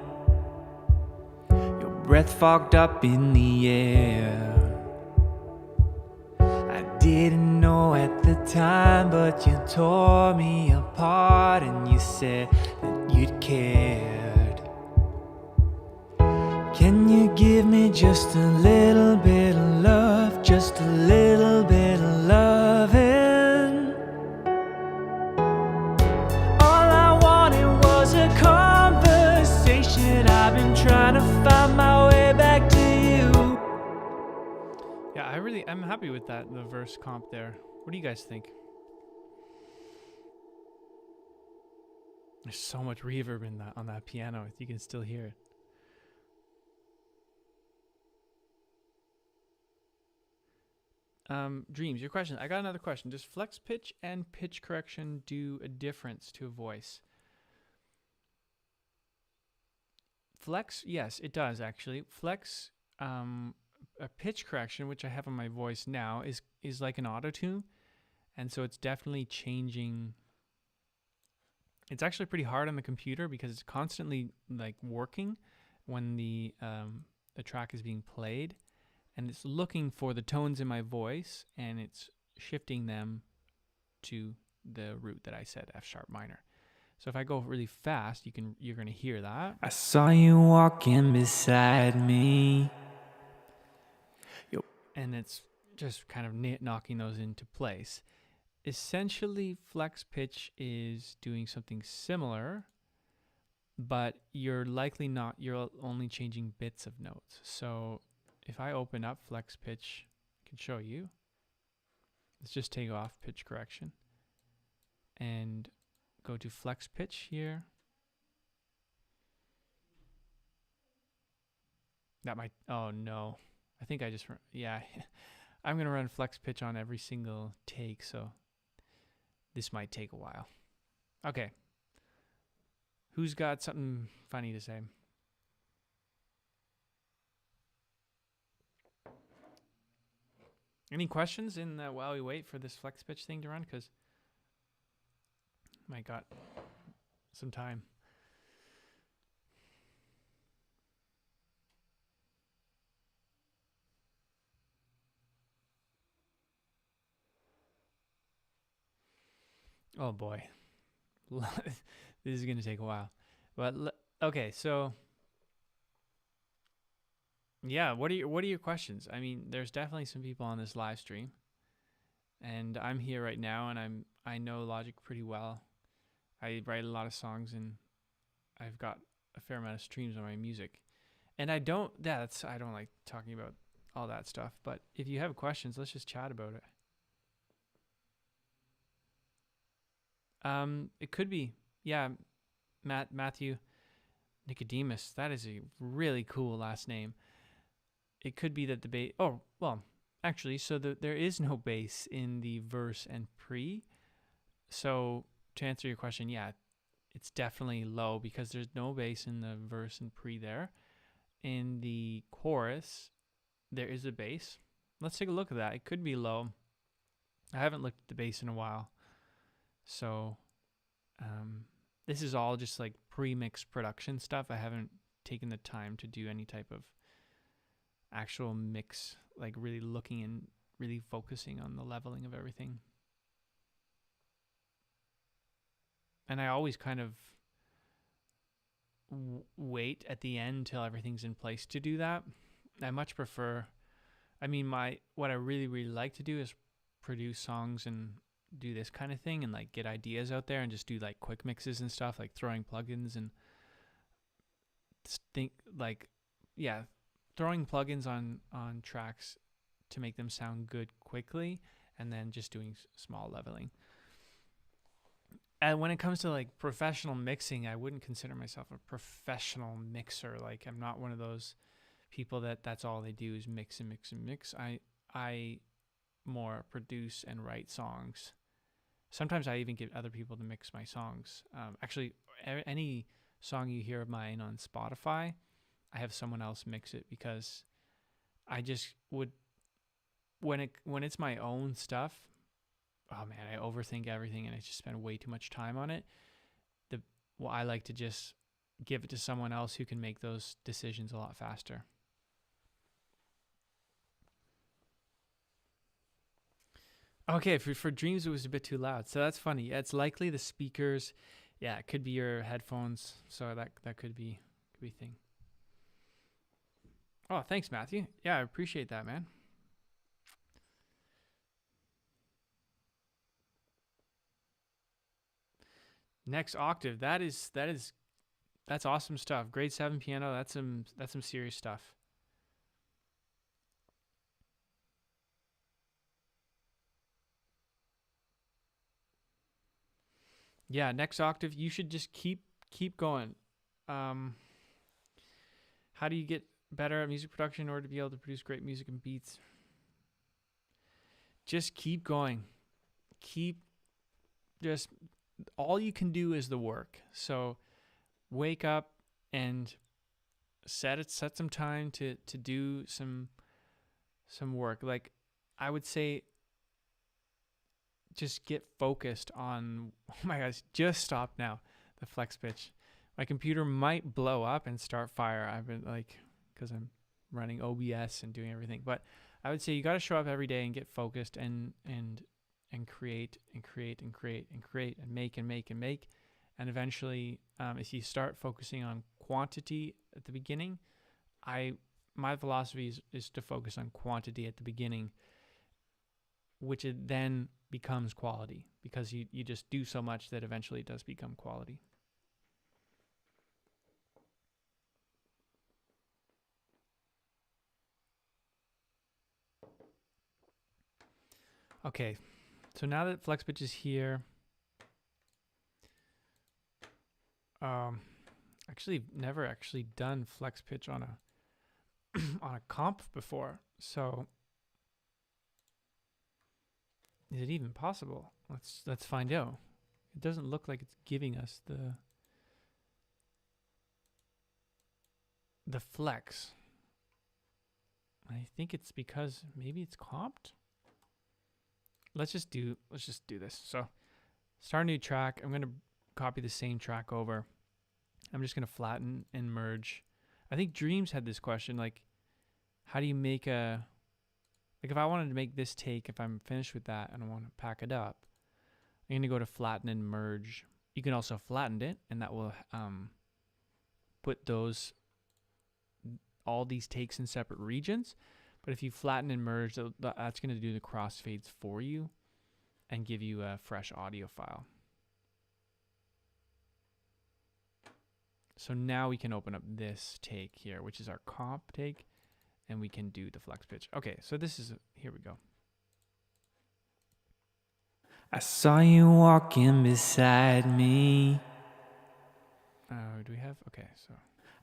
Your breath fogged up in the air. I didn't know at the time, but you tore me apart and you said that you'd cared. Can you give me just a little bit of love, just a little bit of loving? All I wanted was a conversation. I've been trying to find my way back to you. Yeah, I'm happy with that, the verse comp there. What do you guys think? There's so much reverb in that on that piano. You can still hear it. Dreams, your question. I got another question. Does flex pitch and pitch correction do a difference to a voice? Flex, yes, it does actually. Flex, a pitch correction, which I have on my voice now, is like an auto-tune, and so it's definitely changing. It's actually pretty hard on the computer because it's constantly like working when the track is being played, and it's looking for the tones in my voice and it's shifting them to the root that I said, F sharp minor. So if I go really fast, you're gonna hear that. I saw you walking beside me. And it's just kind of knocking those into place. Essentially, flex pitch is doing something similar, but you're only changing bits of notes. So if I open up flex pitch, I can show you. Let's just take off pitch correction and go to flex pitch here. That might, oh no. I think I just, yeah, I'm going to run flex pitch on every single take, so this might take a while. Okay. Who's got something funny to say? Any questions while we wait for this flex pitch thing to run? Because I got some time. Oh boy, this is going to take a while. But okay, so yeah, what are your questions? I mean, there's definitely some people on this live stream, and I'm here right now, and I know Logic pretty well. I write a lot of songs, and I've got a fair amount of streams on my music, and I don't like talking about all that stuff. But if you have questions, let's just chat about it. It could be, yeah, Matthew Nicodemus. That is a really cool last name. It could be that the bass. Oh, well, actually, so there is no bass in the verse and pre. So to answer your question, yeah, it's definitely low because there's no bass in the verse and pre there. In the chorus, there is a bass. Let's take a look at that. It could be low. I haven't looked at the bass in a while. So this is all just like pre-mixed production stuff. I haven't taken the time to do any type of actual mix, like really looking and really focusing on the leveling of everything. And I always kind of wait at the end till everything's in place to do that. I much prefer, what I really like to do is produce songs and do this kind of thing and like get ideas out there and just do like quick mixes and stuff, like throwing plugins and throwing plugins on tracks to make them sound good quickly, and then just doing small leveling. And when it comes to like professional mixing, I wouldn't consider myself a professional mixer. Like, I'm not one of those people that's all they do is mix and mix and mix. I more produce and write songs. Sometimes I even get other people to mix my songs. Actually, any song you hear of mine on Spotify, I have someone else mix it, because I just would, when it's my own stuff, oh man, I overthink everything and I just spend way too much time on it. I like to just give it to someone else who can make those decisions a lot faster. Okay, for Dreams it was a bit too loud, so that's funny. Yeah, it's likely the speakers. Yeah, it could be your headphones, so that could be a thing. Oh, thanks, Matthew. Yeah, I appreciate that, man. Next octave. That's awesome stuff. Grade 7 piano. That's some serious stuff. Yeah, next octave. You should just keep going. How do you get better at music production in order to be able to produce great music and beats? Just keep going. All you can do is the work. So wake up and set some time to do some work. Like, I would say, just get focused on, oh my gosh, just stop now. The flex pitch. My computer might blow up and start fire. I've been because I'm running OBS and doing everything. But I would say you got to show up every day and get focused and create and create and create and create and make and make and make. And eventually, if you start focusing on quantity at the beginning, my philosophy is to focus on quantity at the beginning, which it then becomes quality, because you just do so much that eventually it does become quality. Okay, so now that flex pitch is here, actually never actually done flex pitch on a on a comp before, so is it even possible? Let's find out. It doesn't look like it's giving us the flex. I think it's because maybe it's comped. Let's just do this. So start a new track. I'm going to copy the same track over. I'm just going to flatten and merge. I think Dreams had this question, like, how do you make if I wanted to make this take, if I'm finished with that and I want to pack it up, I'm going to go to flatten and merge. You can also flatten it, and that will put all these takes in separate regions. But if you flatten and merge, that's going to do the crossfades for you and give you a fresh audio file. So now we can open up this take here, which is our comp take, and we can do the flex pitch. Okay, so here we go. I saw you walking beside me. Do we have? Okay, so.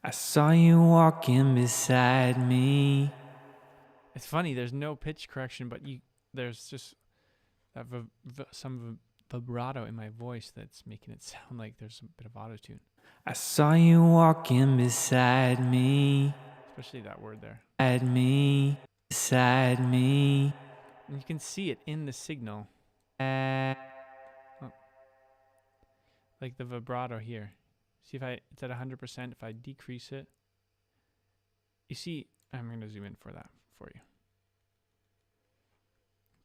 I saw you walking beside me. It's funny, there's no pitch correction, but there's just some vibrato in my voice that's making it sound like there's a bit of auto-tune. I saw you walking beside me. Especially that word there. Beside me. beside me. And you can see it in the signal. Like the vibrato here. See if it's at 100%. If I decrease it, you see, I'm going to zoom in for that for you.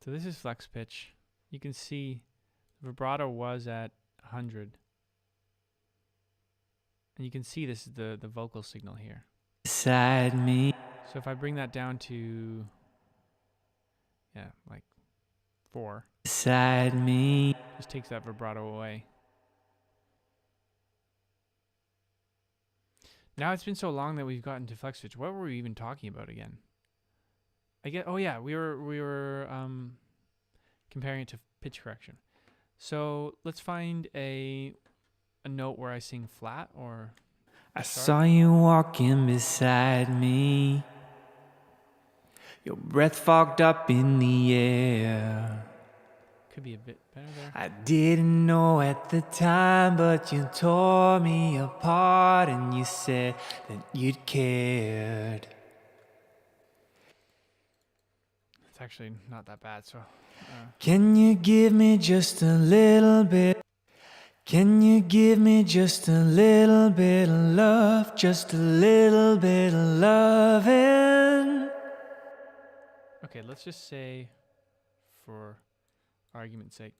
So this is flex pitch. You can see the vibrato was at 100. And you can see this is the vocal signal here. Beside me. So if I bring that down to, yeah, like 4. Beside me. Just takes that vibrato away. Now it's been so long that we've gotten to flex pitch. What were we even talking about again? Oh yeah, we were comparing it to pitch correction. So let's find a note where I sing flat or. I saw you walking beside me. Your breath fogged up in the air. Could be a bit better there. I didn't know at the time, but you tore me apart and you said that you'd cared. It's actually not that bad, so. Can you give me just a little bit? Can you give me just a little bit of love? Just a little bit of loving? Okay, let's just say, for argument's sake.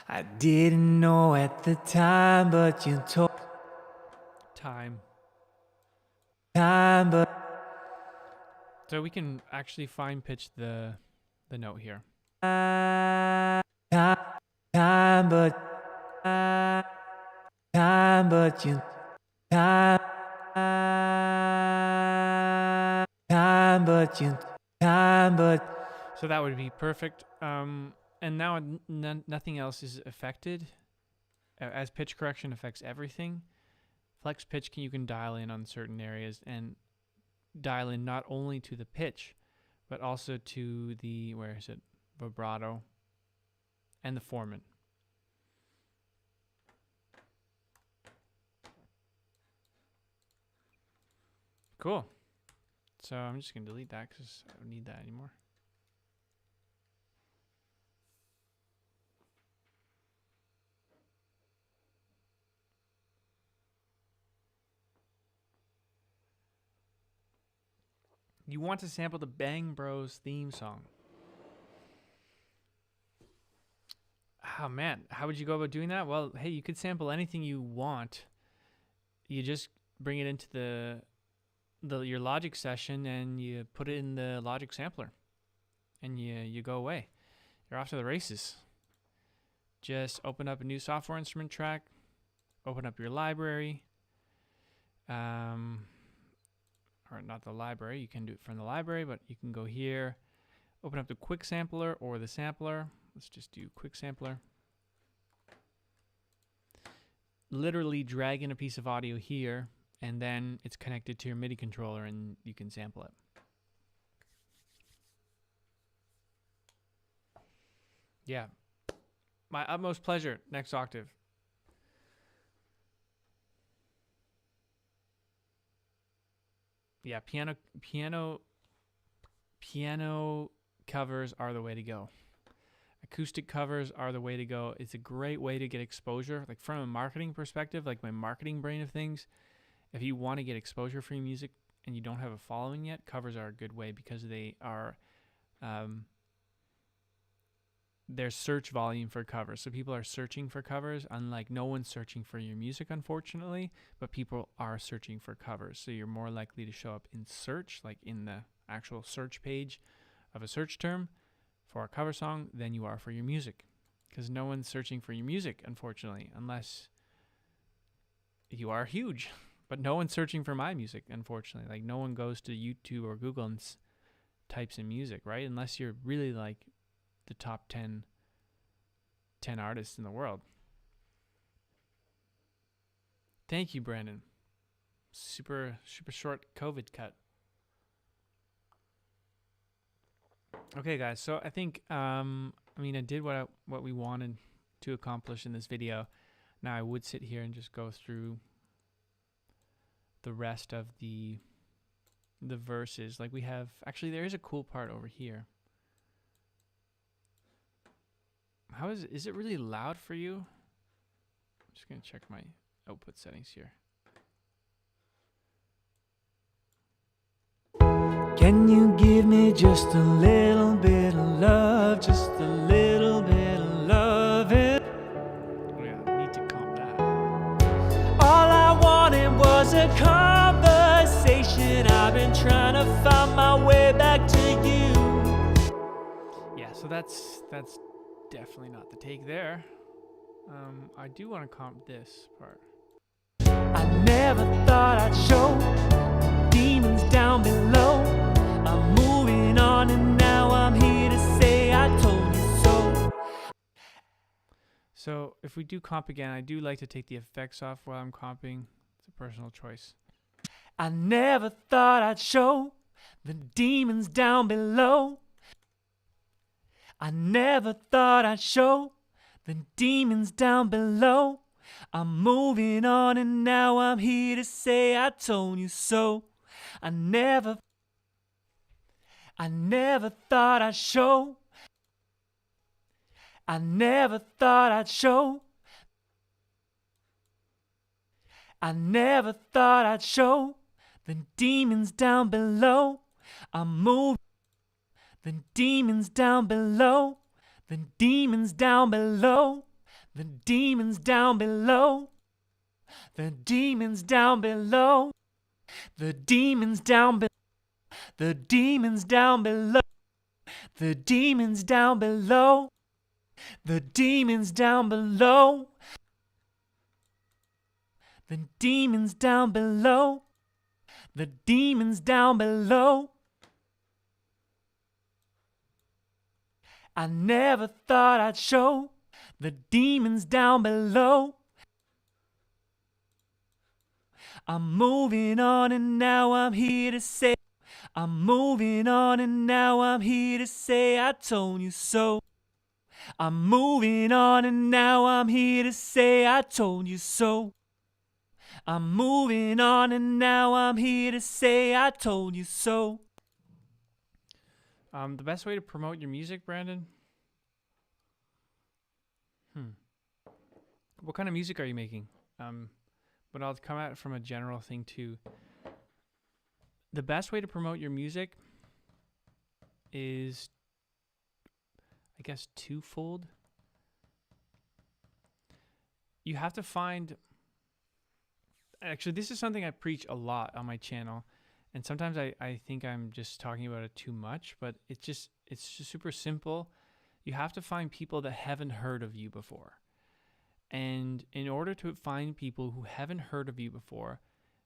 I didn't know at the time, but you told Time. but So we can actually fine pitch the note here. time, but you time, but. So that would be perfect. And now nothing else is affected. As pitch correction affects everything, flex pitch you can dial in on certain areas and dial in not only to the pitch, but also to the, where is it, vibrato and the formant. Cool. So I'm just going to delete that because I don't need that anymore. You want to sample the Bang Bros theme song. Oh man, how would you go about doing that? Well, hey, you could sample anything you want. You just bring it into your Logic session and you put it in the Logic sampler. And you go away. You're off to the races. Just open up a new software instrument track, open up your library. Or not the library, you can do it from the library, but you can go here, open up the quick sampler or the sampler. Let's just do quick sampler. Literally drag in a piece of audio here, and then it's connected to your MIDI controller and you can sample it. Yeah. My utmost pleasure. Next octave. Yeah, piano covers are the way to go. Acoustic covers are the way to go. It's a great way to get exposure. Like from a marketing perspective, like my marketing brain of things, if you want to get exposure for your music and you don't have a following yet, covers are a good way because they are there's search volume for covers. So people are searching for covers, unlike no one's searching for your music, unfortunately, but people are searching for covers. So you're more likely to show up in search, like in the actual search page of a search term for a cover song than you are for your music. Because no one's searching for your music, unfortunately, unless you are huge. But no one's searching for my music, unfortunately. Like no one goes to YouTube or Google and types in music, right? Unless you're really like the top 10 artists in the world. Thank you, Brandon. Super short COVID cut. Okay, guys. So I think I did what we wanted to accomplish in this video. Now I would sit here and just go through the rest of the the verses. Like we have, actually there is a cool part over here. How is it really loud for you? I'm just gonna check my output settings here. Can you give me just a little bit of love, just a little bit of love? Oh yeah, need to comp that. All I wanted was a conversation. I've been trying to find my way back to you. Yeah, so that's definitely not the take there. I do want to comp this part. I never thought I'd show demons down below. I'm moving on and now I'm here to say I told you so. So if we do comp again, I do like to take the effects off while I'm comping. It's a personal choice. I never thought I'd show the demons down below. I never thought I'd show the demons down below. I'm moving on and now I'm here to say I told you so. I never thought I'd show. I never thought I'd show. I never thought I'd show the demons down below. I'm moving. The demons down below. The demons down below. The demons down below. The demons down below. The demons down below. The demons down below. The demons down below. The demons down below. The demons down below. The demons down below. I never thought I'd show the demons down below. I'm moving on and now I'm here to say. I'm moving on and now I'm here to say I told you so. I'm moving on and now I'm here to say I told you so. I'm moving on and now I'm here to say I told you so. The best way to promote your music, Brandon? What kind of music are you making? But I'll come at it from a general thing too. The best way to promote your music is, I guess, twofold. You have to find... Actually, this is something I preach a lot on my channel. And sometimes I think I'm just talking about it too much, but it's just super simple. You have to find people that haven't heard of you before. And in order to find people who haven't heard of you before,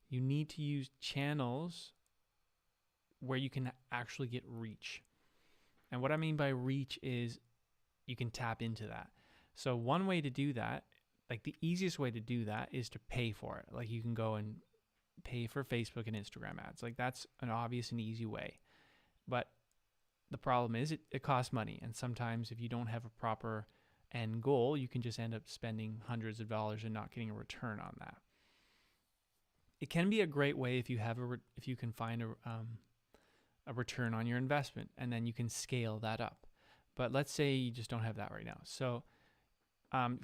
you need to use channels where you can actually get reach. And what I mean by reach is you can tap into that. So one way to do that, like the easiest way to do that, is to pay for it. Like you can go and pay for Facebook and Instagram ads. Like that's an obvious and easy way. But the problem is it costs money. And sometimes if you don't have a proper end goal, you can just end up spending hundreds of dollars and not getting a return on that. It can be a great way if you have if you can find a return on your investment, and then you can scale that up. But let's say you just don't have that right now. So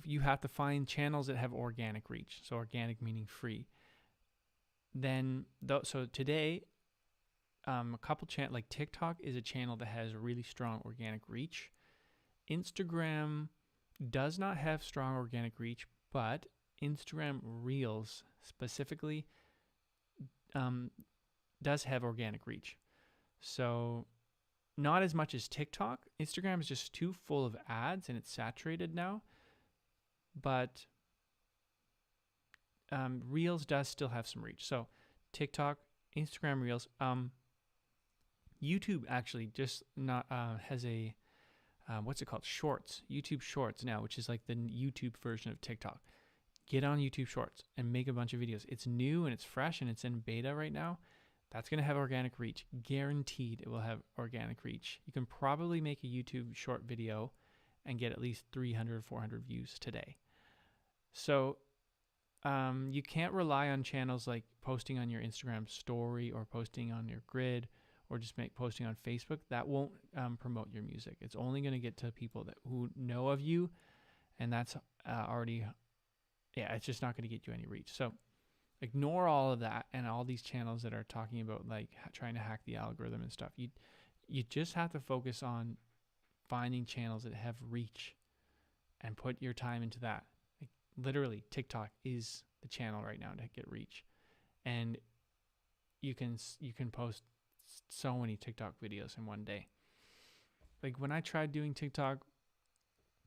you have to find channels that have organic reach. So organic meaning free. Then so today, a couple like TikTok is a channel that has really strong organic reach. Instagram does not have strong organic reach, but Instagram Reels specifically does have organic reach. So not as much as TikTok. Instagram is just too full of ads and it's saturated now. But Reels does still have some reach. So TikTok, Instagram Reels, YouTube actually just not has a what's it called? Shorts. YouTube Shorts now, which is like the YouTube version of TikTok. Get on YouTube Shorts and make a bunch of videos. It's new and it's fresh and it's in beta right now. That's going to have organic reach. Guaranteed it will have organic reach. You can probably make a YouTube short video and get at least 300 or 400 views today. So you can't rely on channels like posting on your Instagram story or posting on your grid or just posting on Facebook. That won't promote your music. It's only going to get to people who know of you, and that's already, it's just not going to get you any reach. So ignore all of that and all these channels that are talking about like trying to hack the algorithm and stuff. You just have to focus on finding channels that have reach and put your time into that. Like literally, TikTok is the channel right now to get reach, and you can post so many TikTok videos in one day. Like when I tried doing TikTok,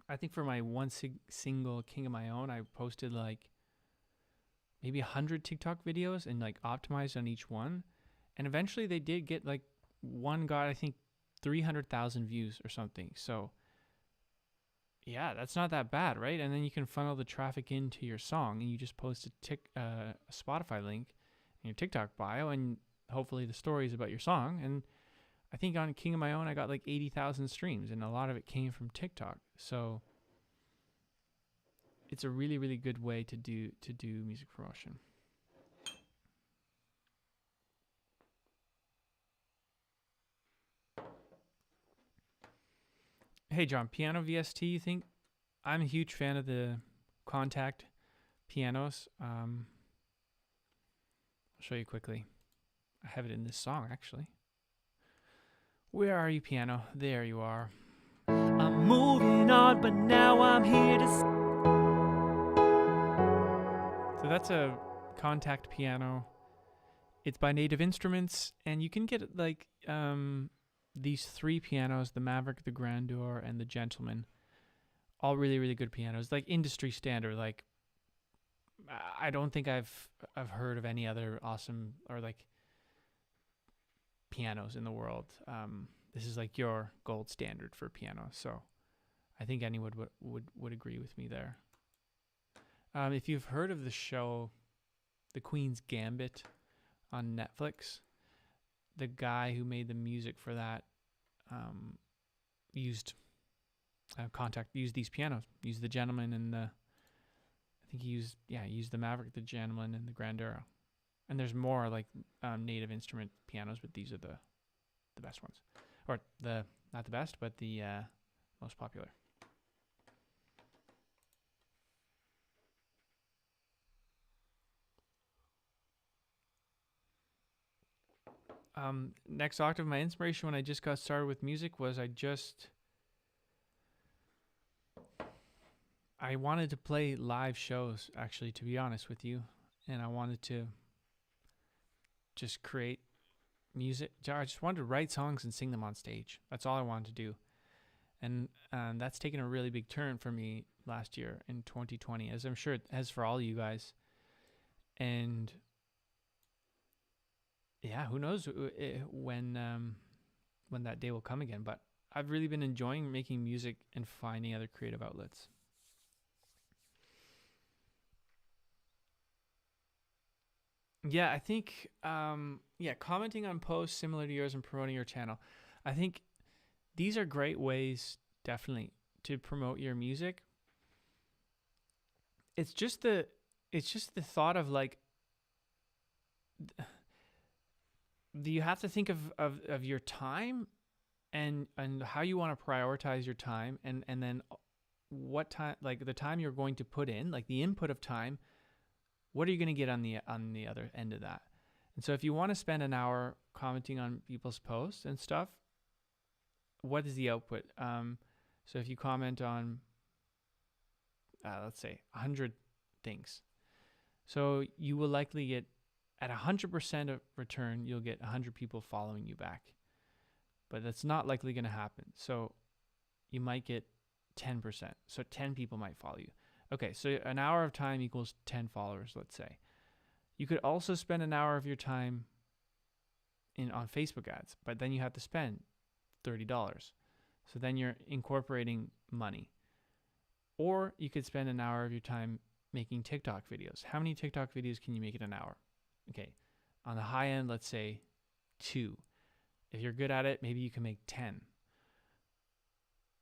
I think for my one single King of My Own, I posted like maybe 100 TikTok videos and like optimized on each one. And eventually they did get like one got, I think, 300,000 views or something. So yeah, that's not that bad, right? And then you can funnel the traffic into your song and you just post a Spotify link in your TikTok bio and hopefully the stories about your song. And I think on King of My Own, I got like 80,000 streams and a lot of it came from TikTok. So it's a really, really good way to do music promotion. Hey, John, piano VST, you think? I'm a huge fan of the Contact pianos. I'll show you quickly. I have it in this song, actually. Where are you, piano? There you are. I'm moving on, but now I'm here to... So that's a Contact piano. It's by Native Instruments, and you can get like these three pianos, the Maverick, the Grandeur, and the Gentleman. All really, really good pianos, like industry standard. Like I don't think I've heard of any other awesome or like pianos in the world. This is like your gold standard for piano. So I think anyone would agree with me there. If you've heard of the show, The Queen's Gambit on Netflix, the guy who made the music for that used these pianos, used the Gentleman and I think he used the Maverick, the Gentleman, and the Grandeur. And there's more like Native Instrument pianos, but these are the best ones, or not the best, but the most popular. Next octave, my inspiration when I just got started with music was I wanted to play live shows, actually, to be honest with you. And I wanted to just create music. I just wanted to write songs and sing them on stage. That's all I wanted to do. And that's taken a really big turn for me last year in 2020, as I'm sure it has for all you guys. And yeah, who knows when that day will come again. But I've really been enjoying making music and finding other creative outlets. Yeah, I think, commenting on posts similar to yours and promoting your channel. I think these are great ways, definitely, to promote your music. It's just the thought of like, you have to think of your time and how you want to prioritize your time and then what time, like the time you're going to put in, like the input of time. What are you going to get on the other end of that? And so if you want to spend an hour commenting on people's posts and stuff, what is the output? So if you comment on, let's say 100 things, so you will likely get at 100% of return, you'll get 100 people following you back, but that's not likely going to happen. So you might get 10%. So 10 people might follow you. Okay, so an hour of time equals 10 followers, let's say. You could also spend an hour of your time on Facebook ads, but then you have to spend $30. So then you're incorporating money. Or you could spend an hour of your time making TikTok videos. How many TikTok videos can you make in an hour? Okay, on the high end, let's say 2. If you're good at it, maybe you can make 10.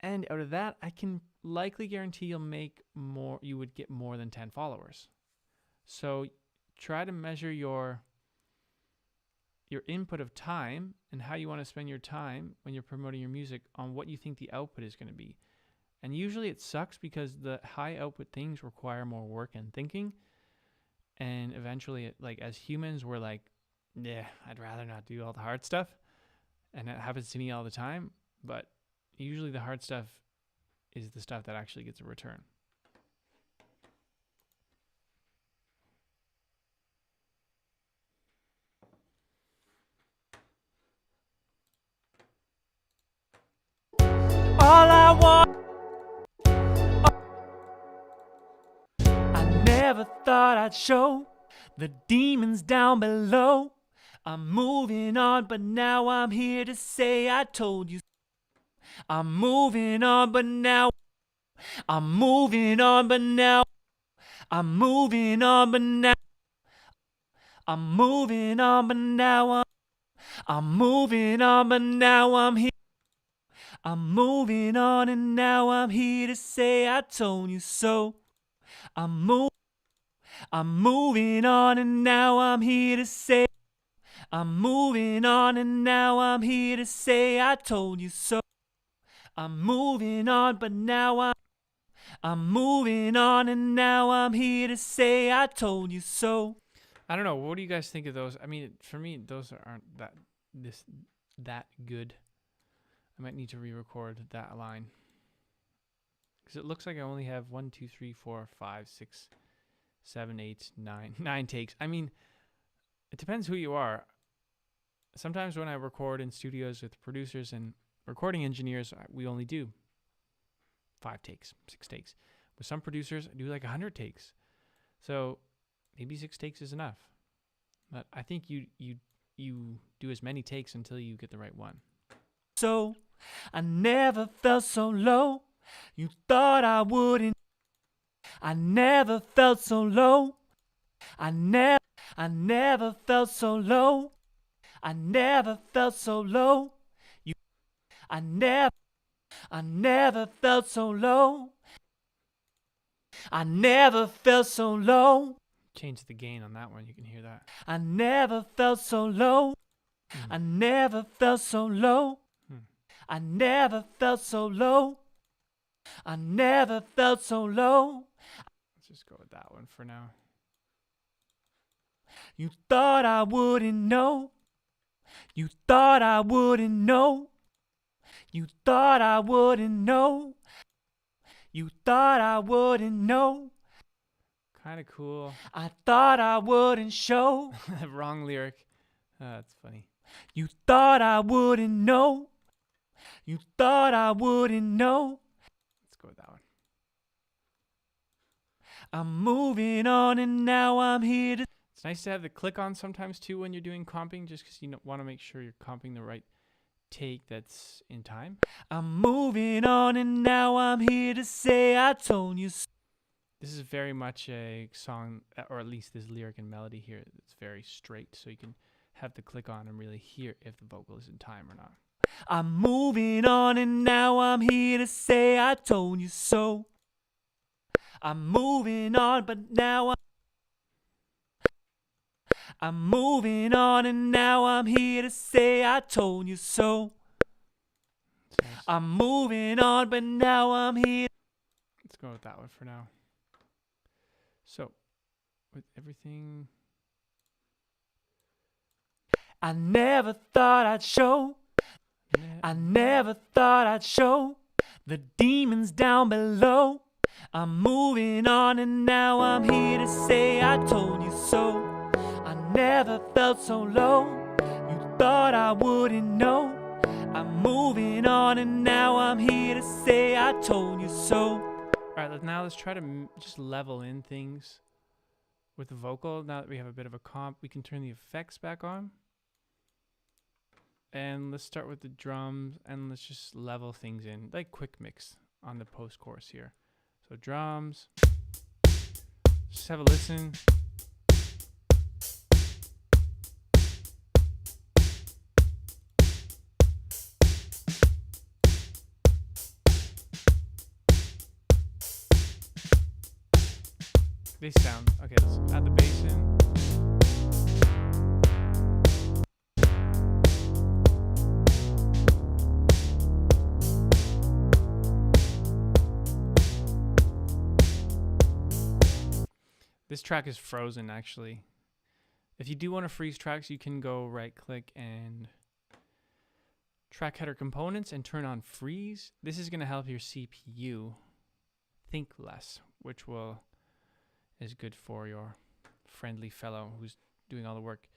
And out of that, I can likely guarantee you would get more than 10 followers. So try to measure your input of time and how you want to spend your time when you're promoting your music on what you think the output is going to be. And usually it sucks because the high output things require more work and thinking. And eventually, like as humans, we're like, yeah, I'd rather not do all the hard stuff. And that happens to me all the time. But usually the hard stuff is the stuff that actually gets a return. All I want, I never thought I'd show the demons down below. I'm moving on, but now I'm here to say I told you. I'm moving on, but now I'm moving on, but now I'm moving on, but now I'm moving on, but now I'm moving on, but now I'm here. I'm moving on, and now I'm here to say I told you so. I'm moving on, and now I'm here to say I'm moving on, and now I'm here to say I told you so. I'm moving on, but now I'm moving on, and now I'm here to say I told you so. I don't know. What do you guys think of those? I mean, for me, those aren't that good. I might need to re-record that line because it looks like I only have 1, 2, 3, 4, 5, 6, 7, 8, 9 takes. I mean, it depends who you are. Sometimes when I record in studios with producers and recording engineers, we only do 5 takes, 6 takes. With some producers, I do like 100 takes. So maybe 6 takes is enough. But I think you do as many takes until you get the right one. So I never felt so low. You thought I wouldn't. I never felt so low. I never felt so low. I never felt so low. I never felt so low. I never felt so low. Change the gain on that one. You can hear that. I never felt so low. I never felt so low. I never felt so low. I never felt so low. Let's just go with that one for now. You thought I wouldn't know. You thought I wouldn't know. You thought I wouldn't know. You thought I wouldn't know. Kind of cool. I thought I wouldn't show. Wrong lyric. That's funny. You thought I wouldn't know. You thought I wouldn't know. Let's go with that one. I'm moving on, and now I'm here to. It's nice to have the click on sometimes too when you're doing comping, just because you want to make sure you're comping the right take that's in time. I'm moving on, and now I'm here to say I told you so. This is very much a song, or at least this lyric and melody here, it's very straight, so you can have the click on and really hear if the vocal is in time or not. I'm moving on, and now I'm here to say I told you so. I'm moving on, but now I'm moving on, and now I'm here to say I told you so. Nice. I'm moving on, but now I'm here. Let's go with that one for now. So, with everything, I never thought I'd show. I never thought I'd show the demons down below. I'm moving on, and now I'm here to say I told you so. I never felt so low. You thought I wouldn't know. I'm moving on, and now I'm here to say I told you so. all right, now let's try to just level in things with the vocal. Now that we have a bit of a comp, we can turn the effects back on. And let's start with the drums, and let's just level things in, like quick mix on the post-chorus here. So drums, just have a listen. They sound okay. Let's add the bass in. This track is frozen actually. If you do want to freeze tracks, you can go right click and track header components and turn on freeze. This is going to help your CPU think less, which is good for your friendly fellow who's doing all the work.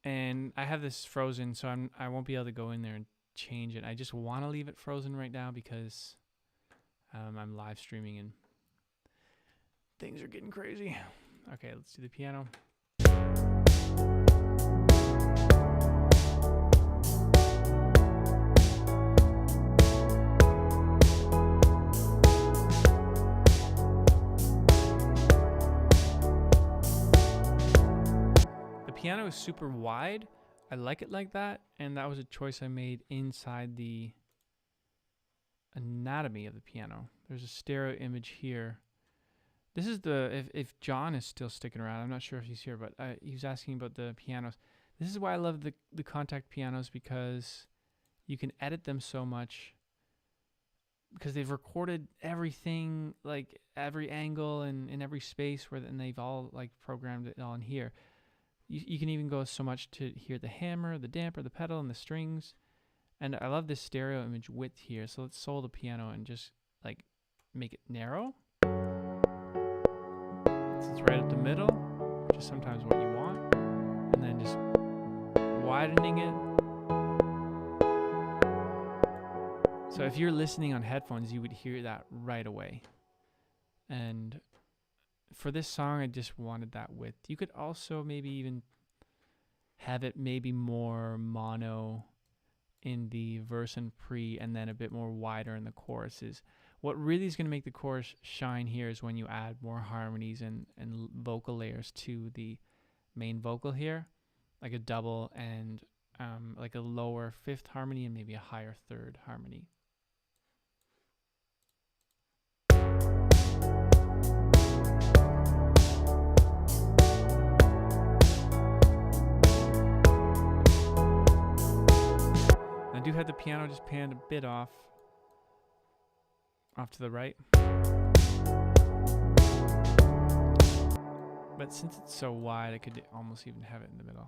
And I have this frozen, so I won't be able to go in there and change it. I just want to leave it frozen right now because I'm live streaming and things are getting crazy. Okay, let's do the piano. The piano is super wide. I like it like that, and that was a choice I made inside the anatomy of the piano. There's a stereo image here. This is if John is still sticking around, I'm not sure if he's here, but he was asking about the pianos. This is why I love the contact pianos, because you can edit them so much, because they've recorded everything, like every angle and in every space, and they've all like programmed it all in here. You can even go so much to hear the hammer, the damper, the pedal, and the strings. And I love this stereo image width here. So let's solo the piano and just like make it narrow. So it's right up the middle, which is sometimes what you want. And then just widening it. So if you're listening on headphones, you would hear that right away. And for this song, I just wanted that width. You could also maybe even have it maybe more mono in the verse and pre, and then a bit more wider in the choruses. What really is going to make the chorus shine here is when you add more harmonies and vocal layers to the main vocal here, like a double and like a lower fifth harmony and maybe a higher third harmony. I do have the piano just panned a bit off to the right. But since it's so wide, I could almost even have it in the middle.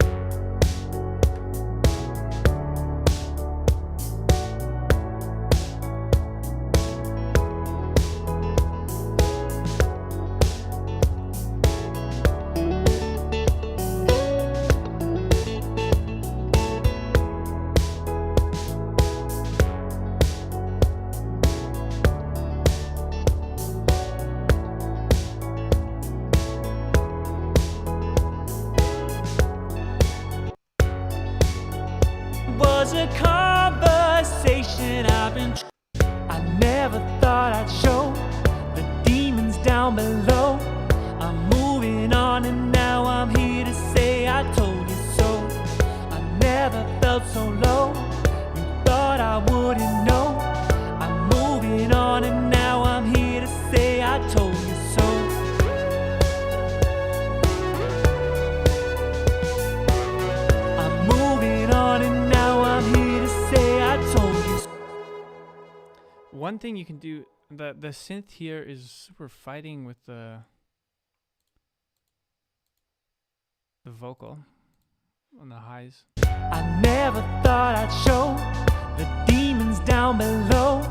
Was a conversation I never thought I'd show the demons down below. I'm moving on and now I'm here to say I told you so. I never felt so low, you thought I wouldn't know. I'm moving on and now I'm here to say I told you so. I'm moving on and now I'm here to say I told you so. One thing you can do, the synth here is we're fighting with the vocal on the highs. I never thought I'd show the demons down below.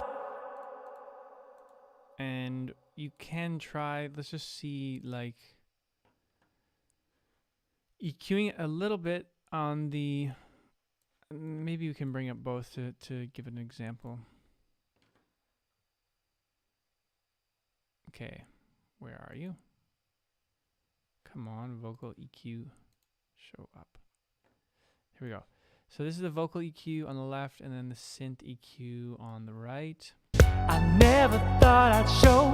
And you can try, let's just see, like EQing it a little bit on the, maybe we can bring up both to give an example. Okay, where are you? Come on, vocal EQ, show up. Here we go. So this is the vocal EQ on the left and then the synth EQ on the right. I never thought I'd show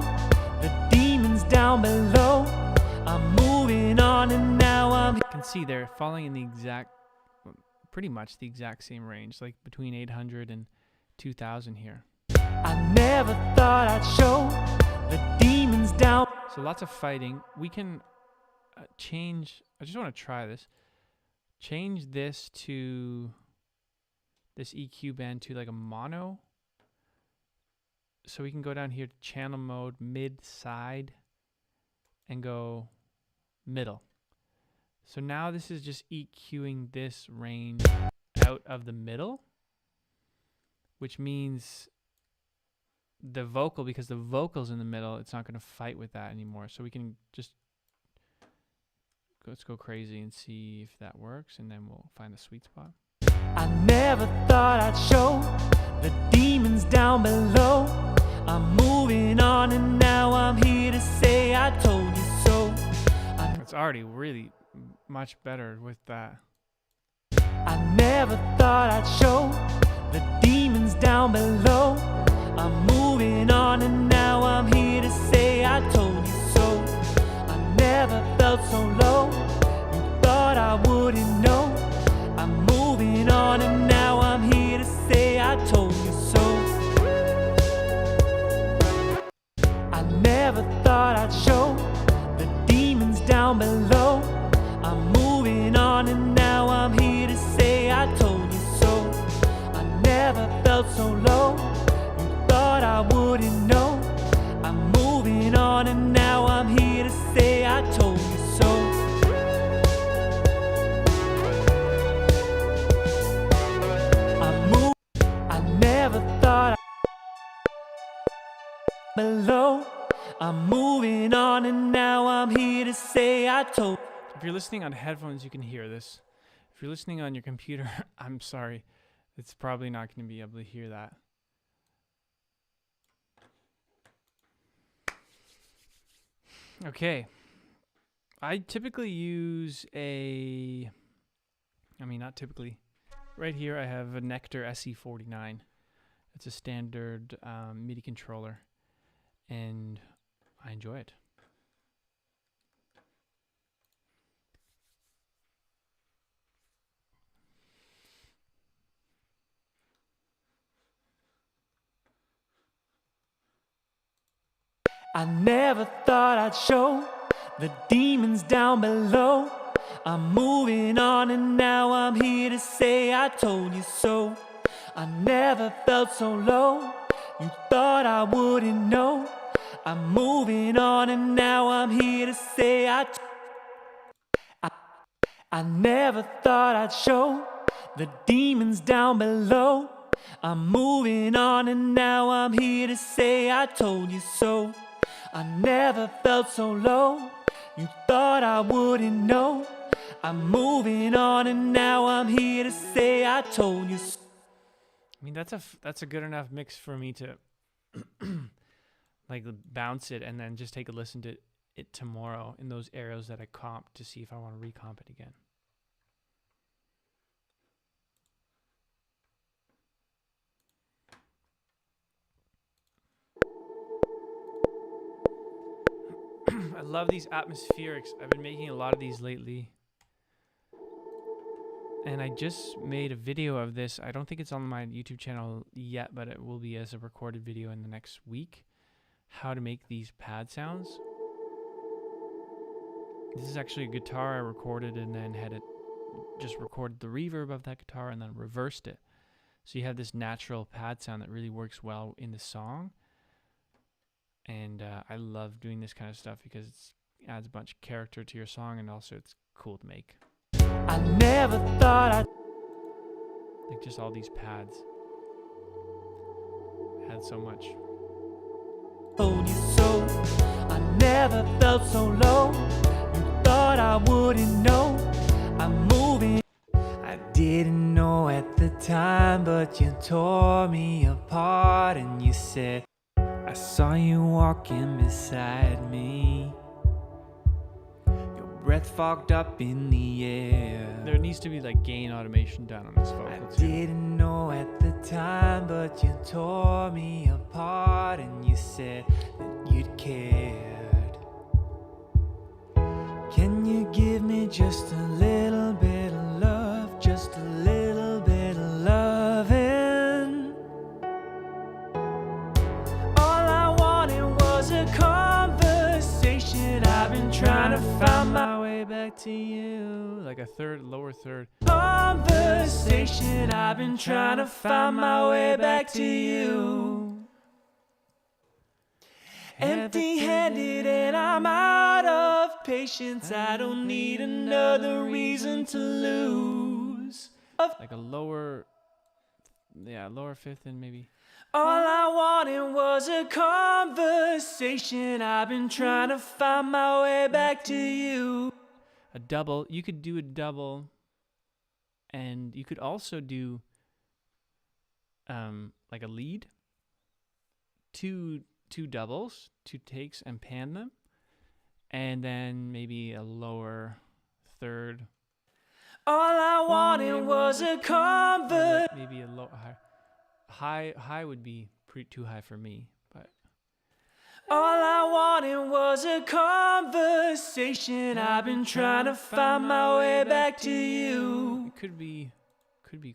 the demons down below. I'm moving on and now I'm... You can see they're falling in the exact, pretty much the exact same range, like between 800 and 2000 here. I never thought I'd show the demons down. So lots of fighting. We can change. I just want to try this. Change this to this EQ band to like a mono. So we can go down here to channel mode, mid, side, and go middle. So now this is just EQing this range out of the middle, which means the vocal, because the vocal's in the middle, it's not going to fight with that anymore. So we can just, let's go crazy and see if that works, and then we'll find the sweet spot. I never thought I'd show the demons down below. I'm moving on and now I'm here to say I told you so. It's already really much better with that. I never thought I'd show the demons down below. I'm moving on and now I'm here to say I told you so. I never felt so low, you thought I wouldn't know. I'm moving on and now I'm here to say I told you so. I never thought I'd show the demons down below. I'm moving on and now I'm here to say I told you so. I never felt so low, you thought I wouldn't know. I'm moving on and now I'm here to say I told you so. I never thought below. I'm moving on and now I'm here to say I told. If you're listening on headphones, you can hear this. If you're listening on your computer, I'm sorry. It's probably not going to be able to hear that. Okay. I typically use not typically. Right here I have a Nectar SE49. It's a standard MIDI controller, and I enjoy it. I never thought I'd show the demons down below. I'm moving on and now I'm here to say I told you so. I never felt so low, you thought I wouldn't know. I'm moving on and now I'm here to say I never thought I'd show the demons down below. I'm moving on and now I'm here to say I told you so. I never felt so low, you thought I wouldn't know. I'm moving on and now I'm here to say I told you so. I mean, that's a good enough mix for me to like bounce it and then just take a listen to it tomorrow in those areas that I comp to see if I want to recomp it again. I love these atmospherics. I've been making a lot of these lately. And I just made a video of this. I don't think it's on my YouTube channel yet, but it will be as a recorded video in the next week. How to make these pad sounds. This is actually a guitar I recorded and then had it just recorded the reverb of that guitar and then reversed it. So you have this natural pad sound that really works well in the song. And I love doing this kind of stuff because it adds a bunch of character to your song, and also it's cool to make. I never thought I'd like just all these pads had so much. Told you so. I never felt so low, you thought I wouldn't know. I'm moving. I didn't know at the time, but you tore me apart and you said, I saw you walking beside me, your breath fogged up in the air. There needs to be like gain automation done on this vocal I too. didn't know at the time, but you tore me apart and you said that you'd cared. Can you give me just a little bit of love, just a little bit of loving? All I wanted was a conversation. back to you. Like a third, lower third. Conversation, I've been trying to find my way back to you. Empty-handed and I'm out of patience. I don't need another reason to lose. Like a lower, lower fifth and maybe. All I wanted was a conversation. I've been trying to find my way back to you. A double, you could do a double, and you could also do like a lead, two doubles, 2 takes, and pan them, and then maybe a lower third. All I wanted was a conversation. Like maybe a low high would be too high for me, but all I wanted was a conversation. I've been trying to find my way back to you. it could be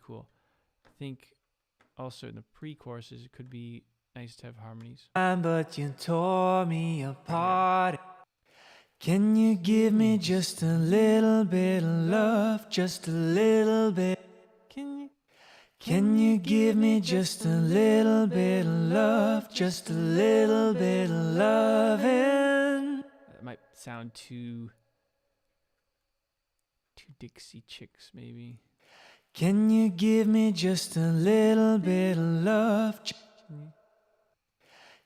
cool. I think also in the pre-choruses it could be nice to have harmonies. But you tore me apart. Can you give me just a little bit of love, just a little bit? Can you give me just a little bit of love, just a little bit of loving? That might sound too Dixie Chicks, maybe. Can you give me just a little bit of love?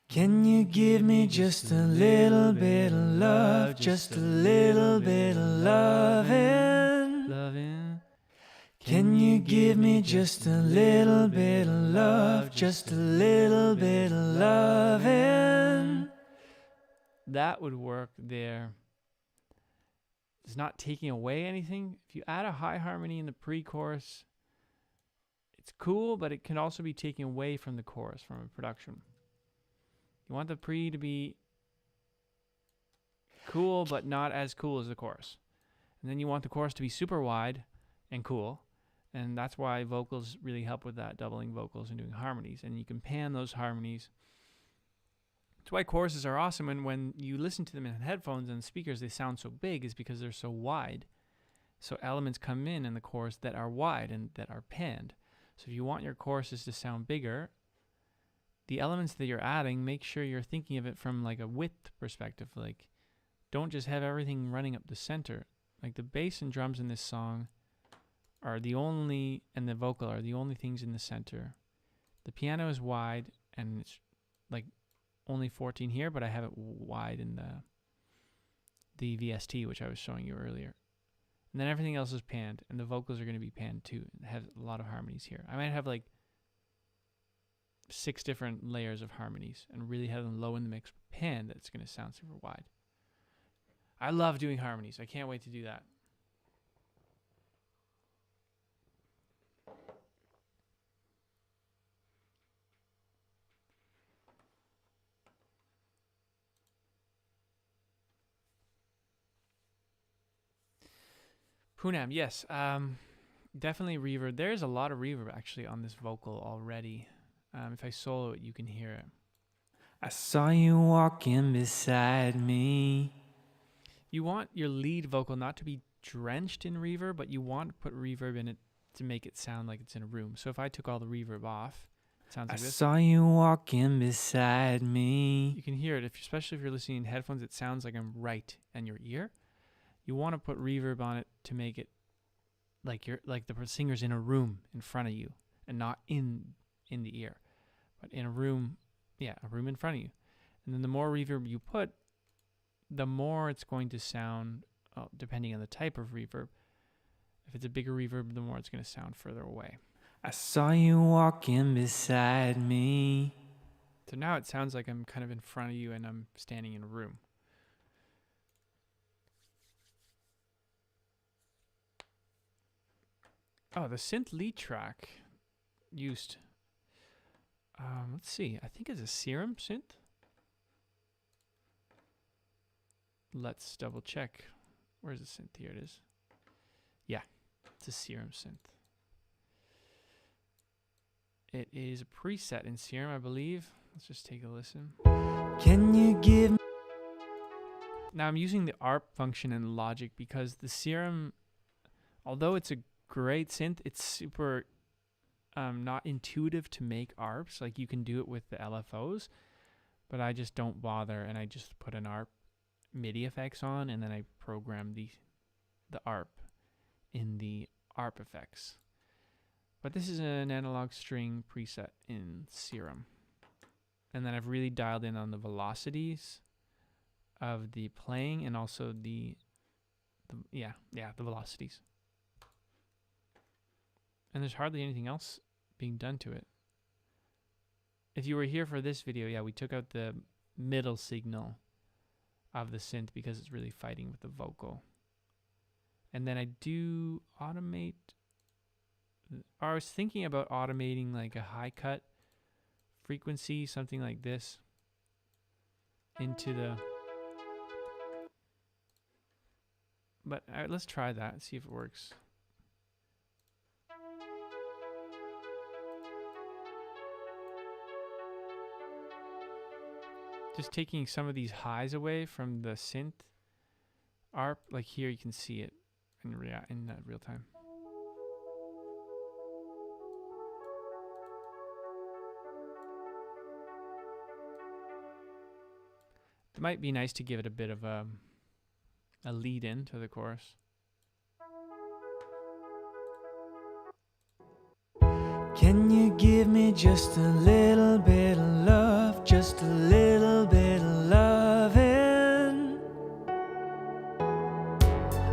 Can you give me just a little bit of love, just a little bit of loving? Can you give me just a little bit of love, just a little bit of loving? That would work there. It's not taking away anything. If you add a high harmony in the pre-chorus, it's cool, but it can also be taken away from the chorus, from a production. You want the pre to be cool, but not as cool as the chorus. And then you want the chorus to be super wide and cool. And that's why vocals really help with that, doubling vocals and doing harmonies. And you can pan those harmonies. That's why choruses are awesome. And when you listen to them in headphones and speakers, they sound so big, is because they're so wide. So elements come in the chorus that are wide and that are panned. So if you want your choruses to sound bigger, the elements that you're adding, make sure you're thinking of it from like a width perspective. Like, don't just have everything running up the center. Like the bass and drums in this song are the only, and the vocal are the only things in the center. The piano is wide, and it's like only 14 here, but I have it wide in the VST, which I was showing you earlier. And then everything else is panned, and the vocals are going to be panned too. It has a lot of harmonies here. I might have like 6 different layers of harmonies and really have them low in the mix, panned, that's going to sound super wide. I love doing harmonies. I can't wait to do that. Poonam, yes. Definitely reverb. There's a lot of reverb actually on this vocal already. If I solo it, you can hear it. I saw you walking beside me. You want your lead vocal not to be drenched in reverb, but you want to put reverb in it to make it sound like it's in a room. So if I took all the reverb off, it sounds like this. I saw you walking beside me. You can hear it, especially if you're listening in headphones, it sounds like I'm right in your ear. You want to put reverb on it to make it like the singer's in a room in front of you and not in the ear, but in a room, a room in front of you. And then the more reverb you put, the more it's going to sound, depending on the type of reverb. If it's a bigger reverb, the more it's going to sound further away. I saw you walking beside me. So now it sounds like I'm kind of in front of you and I'm standing in a room. Oh, the synth lead track used, let's see, I think it's a Serum synth. Let's double check. Where's the synth? Here it is. Yeah, it's a Serum synth. It is a preset in Serum, I believe. Let's just take a listen. Can you give me? Now I'm using the ARP function in Logic because the Serum, although it's a great synth, it's super not intuitive to make ARPs. Like you can do it with the LFOs, but I just don't bother, and I just put an ARP MIDI effects on, and then I program the ARP in the ARP effects. But this is an analog string preset in Serum. And then I've really dialed in on the velocities of the playing and also the velocities. And there's hardly anything else being done to it. If you were here for this video, yeah, we took out the middle signal of the synth because it's really fighting with the vocal. And then I do automate, or I was thinking about automating like a high cut frequency, something like this, into the, but let's try that and see if it works. Just taking some of these highs away from the synth ARP, like here you can see it in real time. It might be nice to give it a bit of a lead in to the chorus. Can you give me just a little bit of love, just a little bit of loving?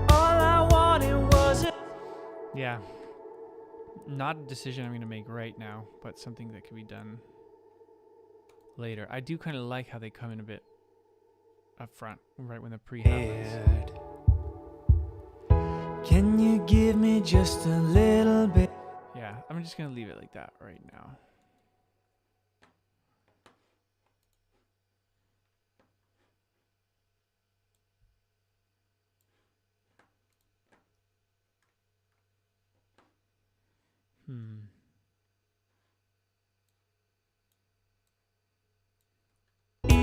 All I wanted was a... Yeah, not a decision I'm going to make right now, but something that can be done later. I do kind of like how they come in a bit up front, right when the pre happens. Can you give me just a little bit? Yeah, I'm just going to leave it like that right now.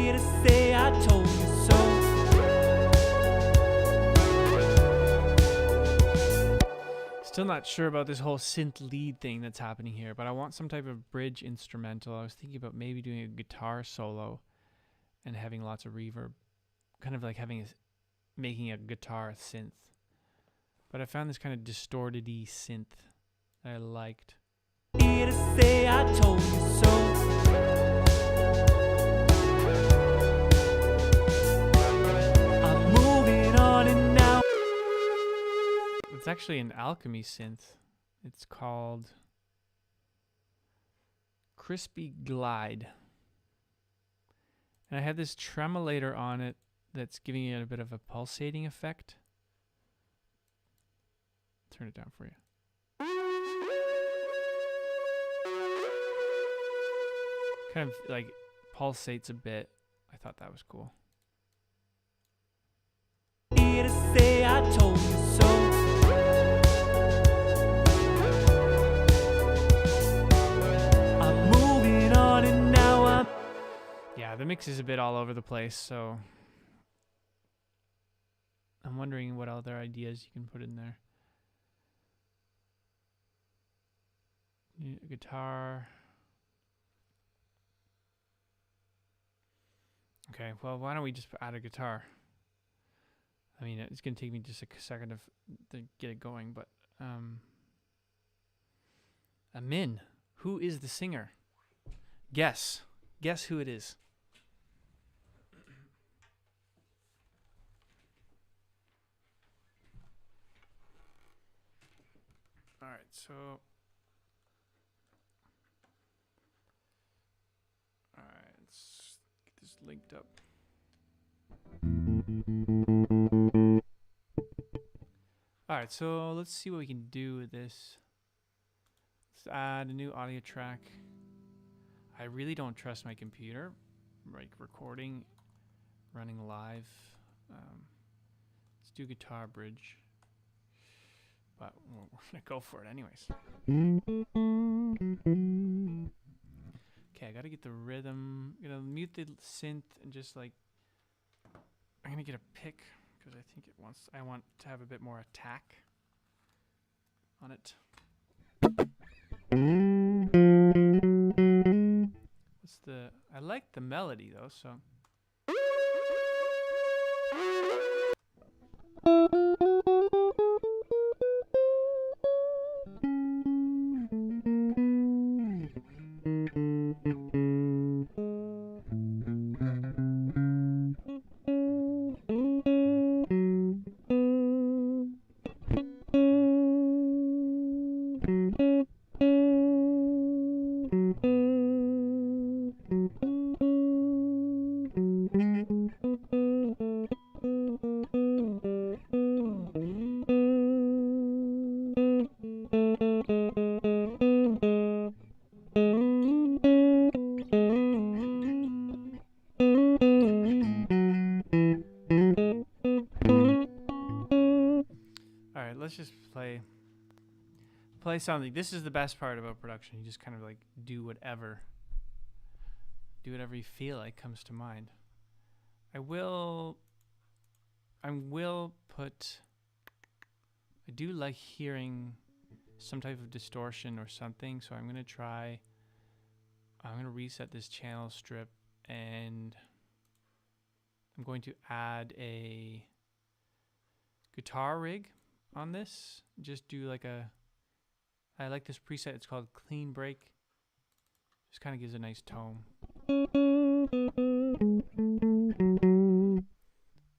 To say I told you so. Still not sure about this whole synth lead thing that's happening here, but I want some type of bridge instrumental. I was thinking about maybe doing a guitar solo and having lots of reverb, kind of like making a guitar synth. But I found this kind of distorted-y synth that I liked. To say I told you so. I'm moving on and now. It's actually an Alchemy synth. It's called Crispy Glide. And I have this tremolator on it that's giving it a bit of a pulsating effect. Turn it down for you. Kind of like pulsates a bit. I thought that was cool. To say I told you so. I'm moving on and now I'm... Yeah, the mix is a bit all over the place, so I'm wondering what other ideas you can put in there. Guitar. Okay, well, why don't we just add a guitar? I mean, it's going to take me just a second to get it going, but Amin, who is the singer? Guess who it is. All right, so let's get this linked up. Alright, so let's see what we can do with this. Let's add a new audio track. I really don't trust my computer, like recording, running live. Let's do guitar bridge. But we're gonna go for it anyways. Okay, I gotta get the rhythm. I'm gonna mute the synth and just like I'm gonna get a pick because I think I want to have a bit more attack on it. I like the melody though, so. Let's just play something. This is the best part about production. You just kind of like do whatever you feel like comes to mind. I do like hearing some type of distortion or something, so I'm going to reset this channel strip, and I'm going to add a guitar rig on this. Just do like I like this preset. It's called Clean Break. Just kind of gives a nice tone.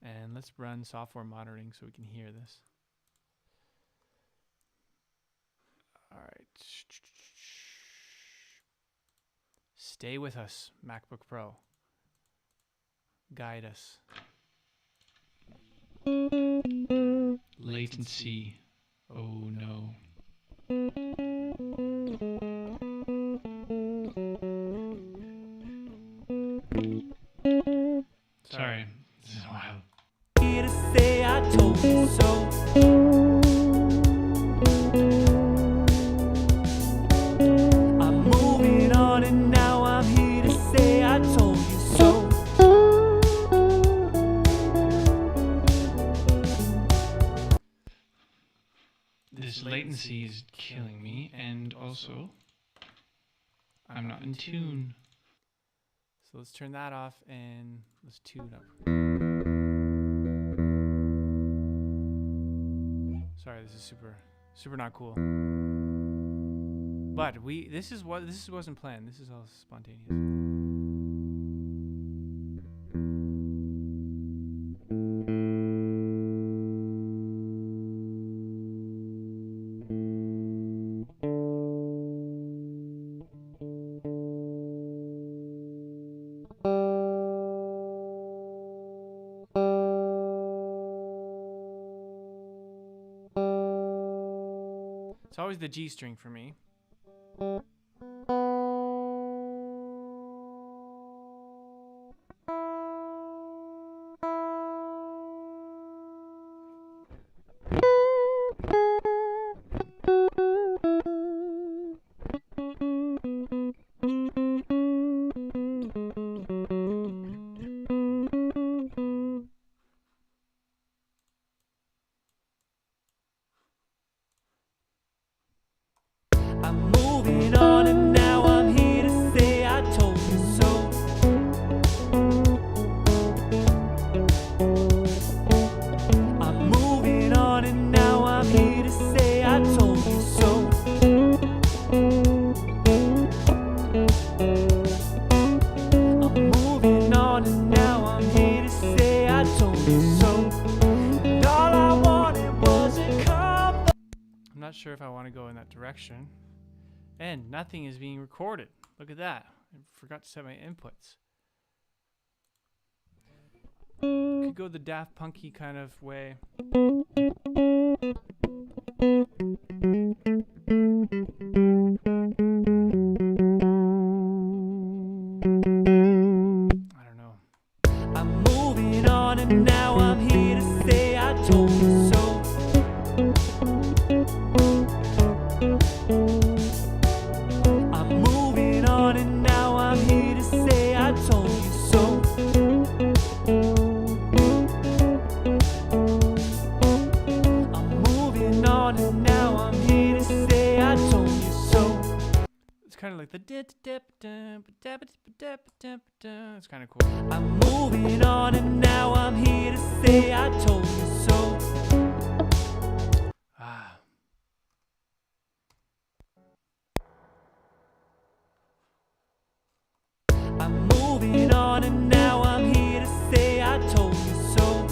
And let's run software monitoring so we can hear this. All right. Stay with us, MacBook Pro. Guide us. Latency. Oh no. Sorry. This is wild. Here to say I told you so. I'm moving on and now I'm here to say I told you so. This latency is killing me, and also I'm not in tune. So let's turn that off and let's tune up. Sorry, this is super not cool. But this wasn't planned. This is all spontaneous. It's always the G string for me. I'm moving on and now I'm here to say I told you so. I'm moving on and now I'm here to say I told you so. I'm moving on and now I'm here to say I told you so. And all I wanted was a come. I'm not sure if I want to go in that direction. And nothing is being recorded. Look at that. I forgot to set my inputs. Could go the Daft Punky kind of way. I don't know. I'm moving on and now I'm here to say I told you so. And now I'm here to say I told you so. It's kind of cool. I'm moving on and now I'm here to say I told you so. Ah. I'm moving on and now I'm here to say I told you so.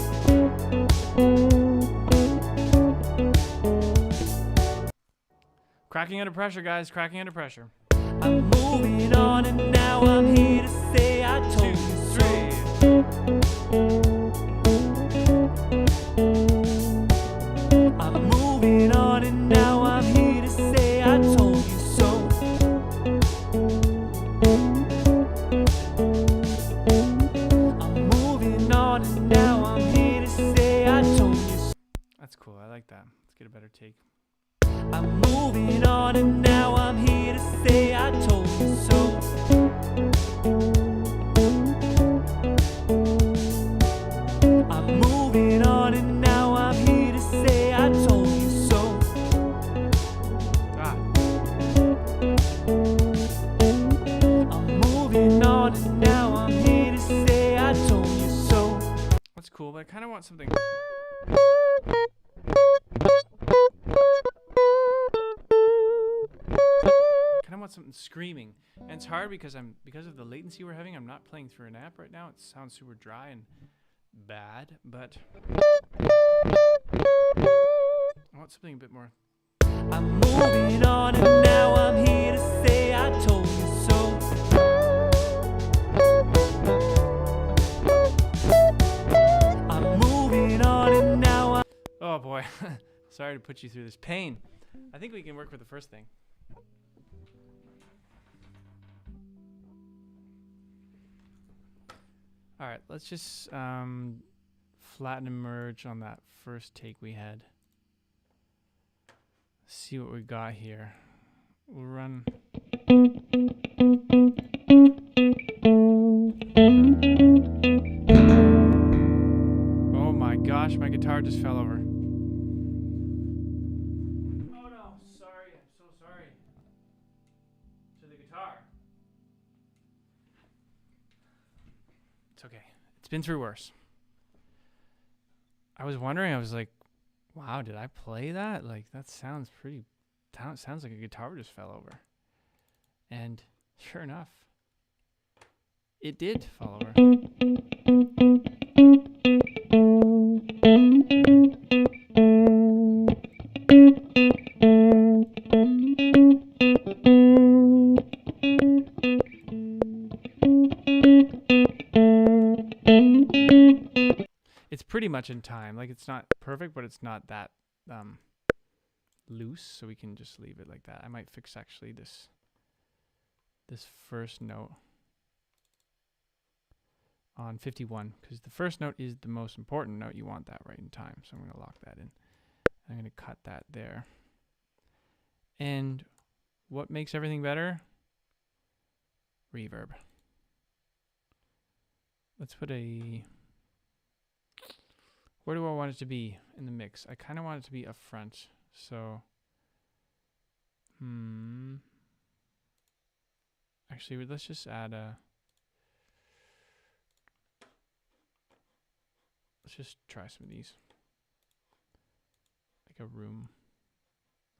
Cracking under pressure, guys. Cracking under pressure. I'm moving on and now I'm here to say I told you so. 3. I'm moving on and now I'm here to say I told you so. I'm moving on and now I'm here to say I told you so. That's cool. I like that. Let's get a better take. I'm moving on and now I'm here to say I told you so. I'm moving on and now I'm here to say I told you so. Ah. I'm moving on and now I'm here to say I told you so. That's cool, but I kind of want something. Something screaming, and it's hard because of the latency we're having. I'm not playing through an app right now. It sounds super dry and bad, but I want something a bit more. I'm moving on and now I'm here to say I told you so. I'm moving on and now I'm... Oh boy. Sorry to put you through this pain. I think we can work with the first thing. All right, let's just flatten and merge on that first take we had. See what we got here. We'll run. Oh my gosh, my guitar just fell over. Oh no, sorry, I'm so sorry. To the guitar. It's okay. It's been through worse. I was wondering, I was like, wow, did I play that? Like, that sounds pretty... sounds like a guitar just fell over. And sure enough, it did fall over. It's pretty much in time. Like, it's not perfect, but it's not that loose, so we can just leave it like that. I might fix actually this first note on 51, because the first note is the most important note. You want that right in time, so I'm going to lock that in. I'm going to cut that there. And what makes everything better? Reverb. Let's put a... Where do I want it to be in the mix? I kind of want it to be up front. So, actually, let's just add a... Let's just try some of these. Like a room.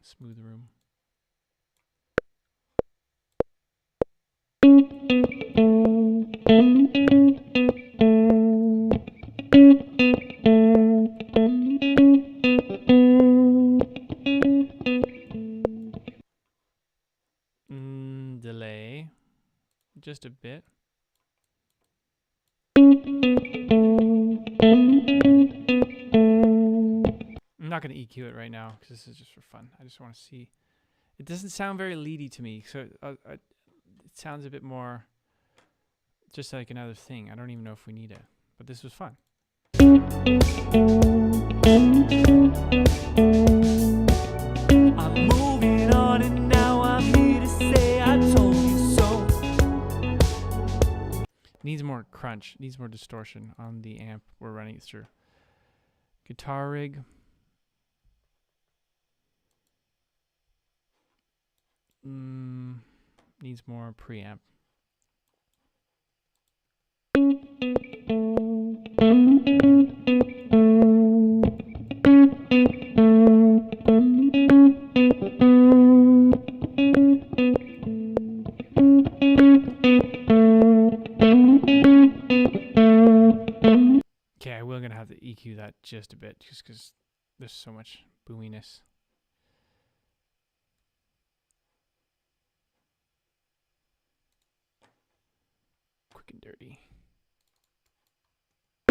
A smooth room. Delay. Just a bit. I'm not going to EQ it right now because this is just for fun. I just want to see. It doesn't sound very leady to me, so it sounds a bit more just like another thing. I don't even know if we need it, but this was fun. I'm moving on and now I'm here to say I told you so. Needs more crunch, needs more distortion on the amp we're running it through. Guitar rig. Needs more preamp. Okay, I will gonna have to EQ that just a bit, just because there's so much boominess. Quick and dirty.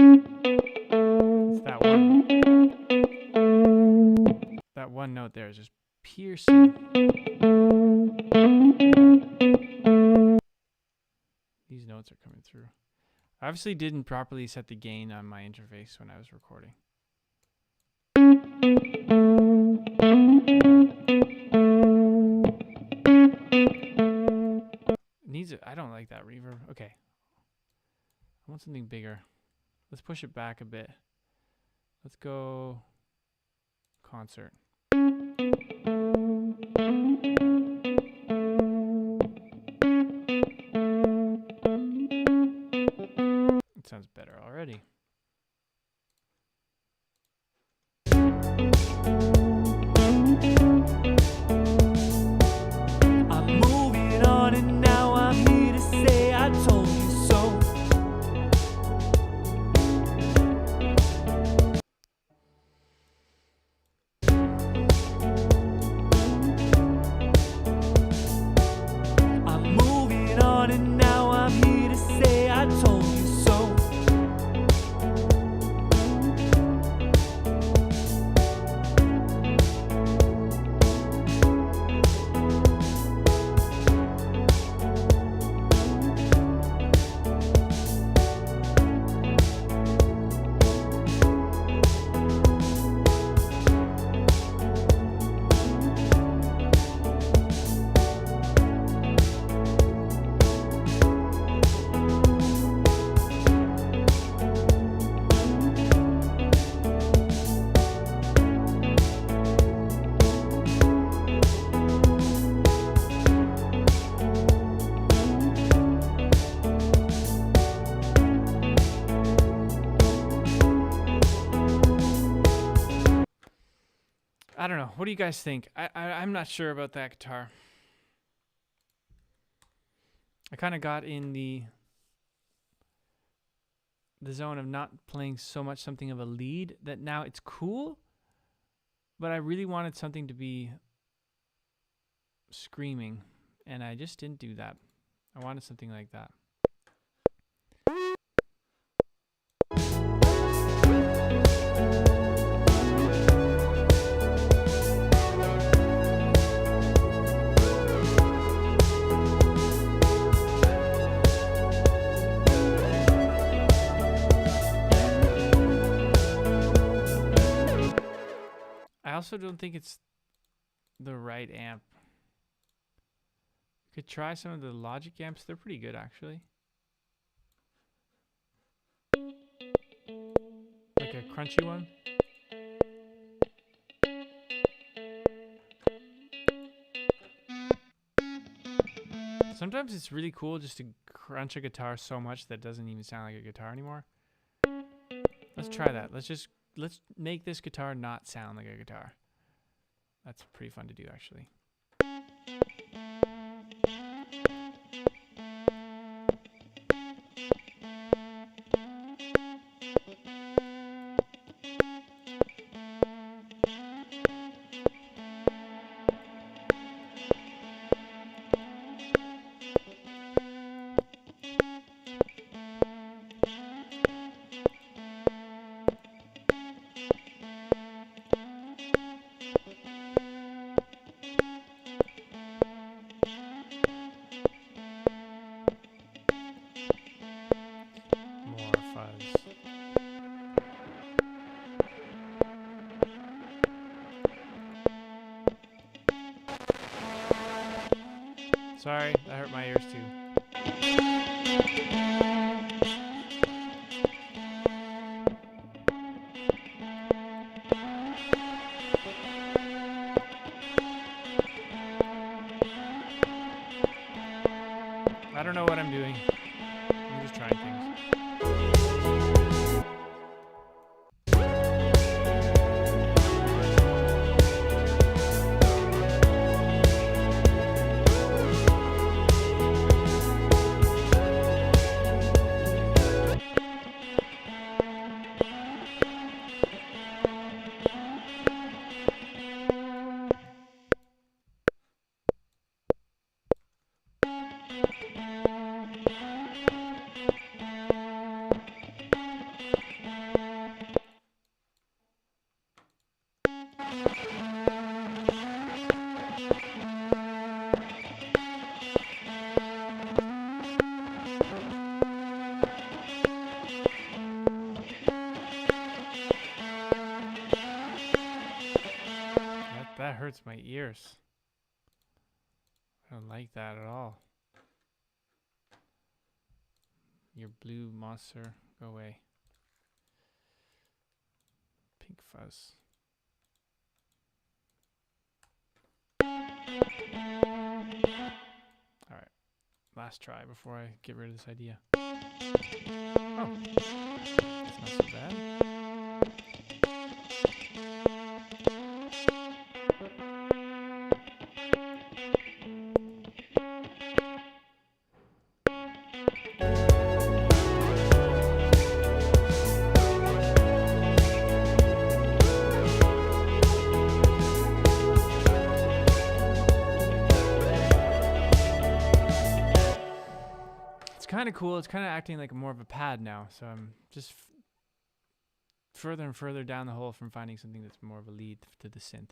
It's that one. That one note there is just piercing. These notes are coming through. I obviously didn't properly set the gain on my interface when I was recording. Needs it. I don't like that reverb. Okay. I want something bigger. Let's push it back a bit. Let's go concert. It sounds better already. I'm moving on and now I'm here to say I told you so. I'm moving on and now I'm here to say I told you so. I don't know. What do you guys think? I'm not sure about that guitar. I kind of got in the zone of not playing so much something of a lead that now it's cool, but I really wanted something to be screaming, and I just didn't do that. I wanted something like that. I also don't think it's the right amp. You could try some of the Logic amps. They're pretty good, actually. Like a crunchy one. Sometimes it's really cool just to crunch a guitar so much that it doesn't even sound like a guitar anymore. Let's try that. Let's make this guitar not sound like a guitar. That's pretty fun to do, actually. Sorry, that hurt my ears too. don't know what I'm doing. I'm just trying things. That hurts my ears. I don't like that at all. Your blue monster, go away. Pink fuzz. Alright, last try before I get rid of this idea. Oh, that's not so bad. Kind of cool. It's kind of acting like more of a pad now, so I'm just further and further down the hole from finding something that's more of a lead to the synth.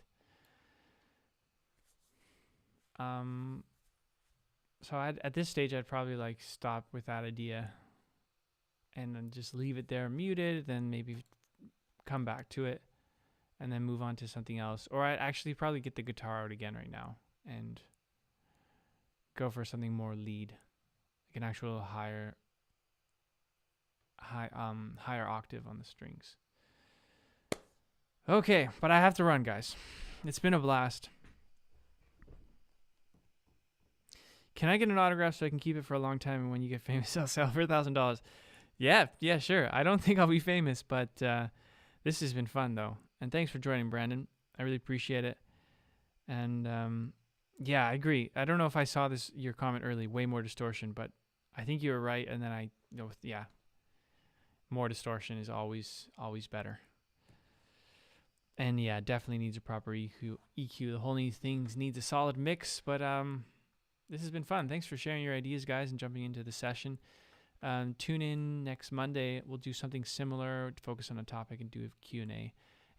So at this stage I'd probably like stop with that idea and then just leave it there muted, then maybe come back to it and then move on to something else, or I'd actually probably get the guitar out again right now and go for something more lead, an actual higher octave on the strings. Okay, but I have to run, guys. It's been a blast. Can I get an autograph so I can keep it for a long time, and when you get famous, I'll sell for $1,000? Yeah, sure. I don't think I'll be famous, but this has been fun, though. And thanks for joining, Brandon. I really appreciate it. And yeah, I agree. I don't know if I saw your comment early, way more distortion, but I think you were right, and then more distortion is always better. And yeah, definitely needs a proper EQ. The whole thing needs a solid mix, but this has been fun. Thanks for sharing your ideas, guys, and jumping into the session. Tune in next Monday. We'll do something similar, focus on a topic and do a Q&A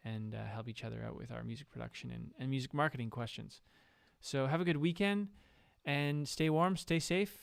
and help each other out with our music production and music marketing questions. So have a good weekend and stay warm, stay safe.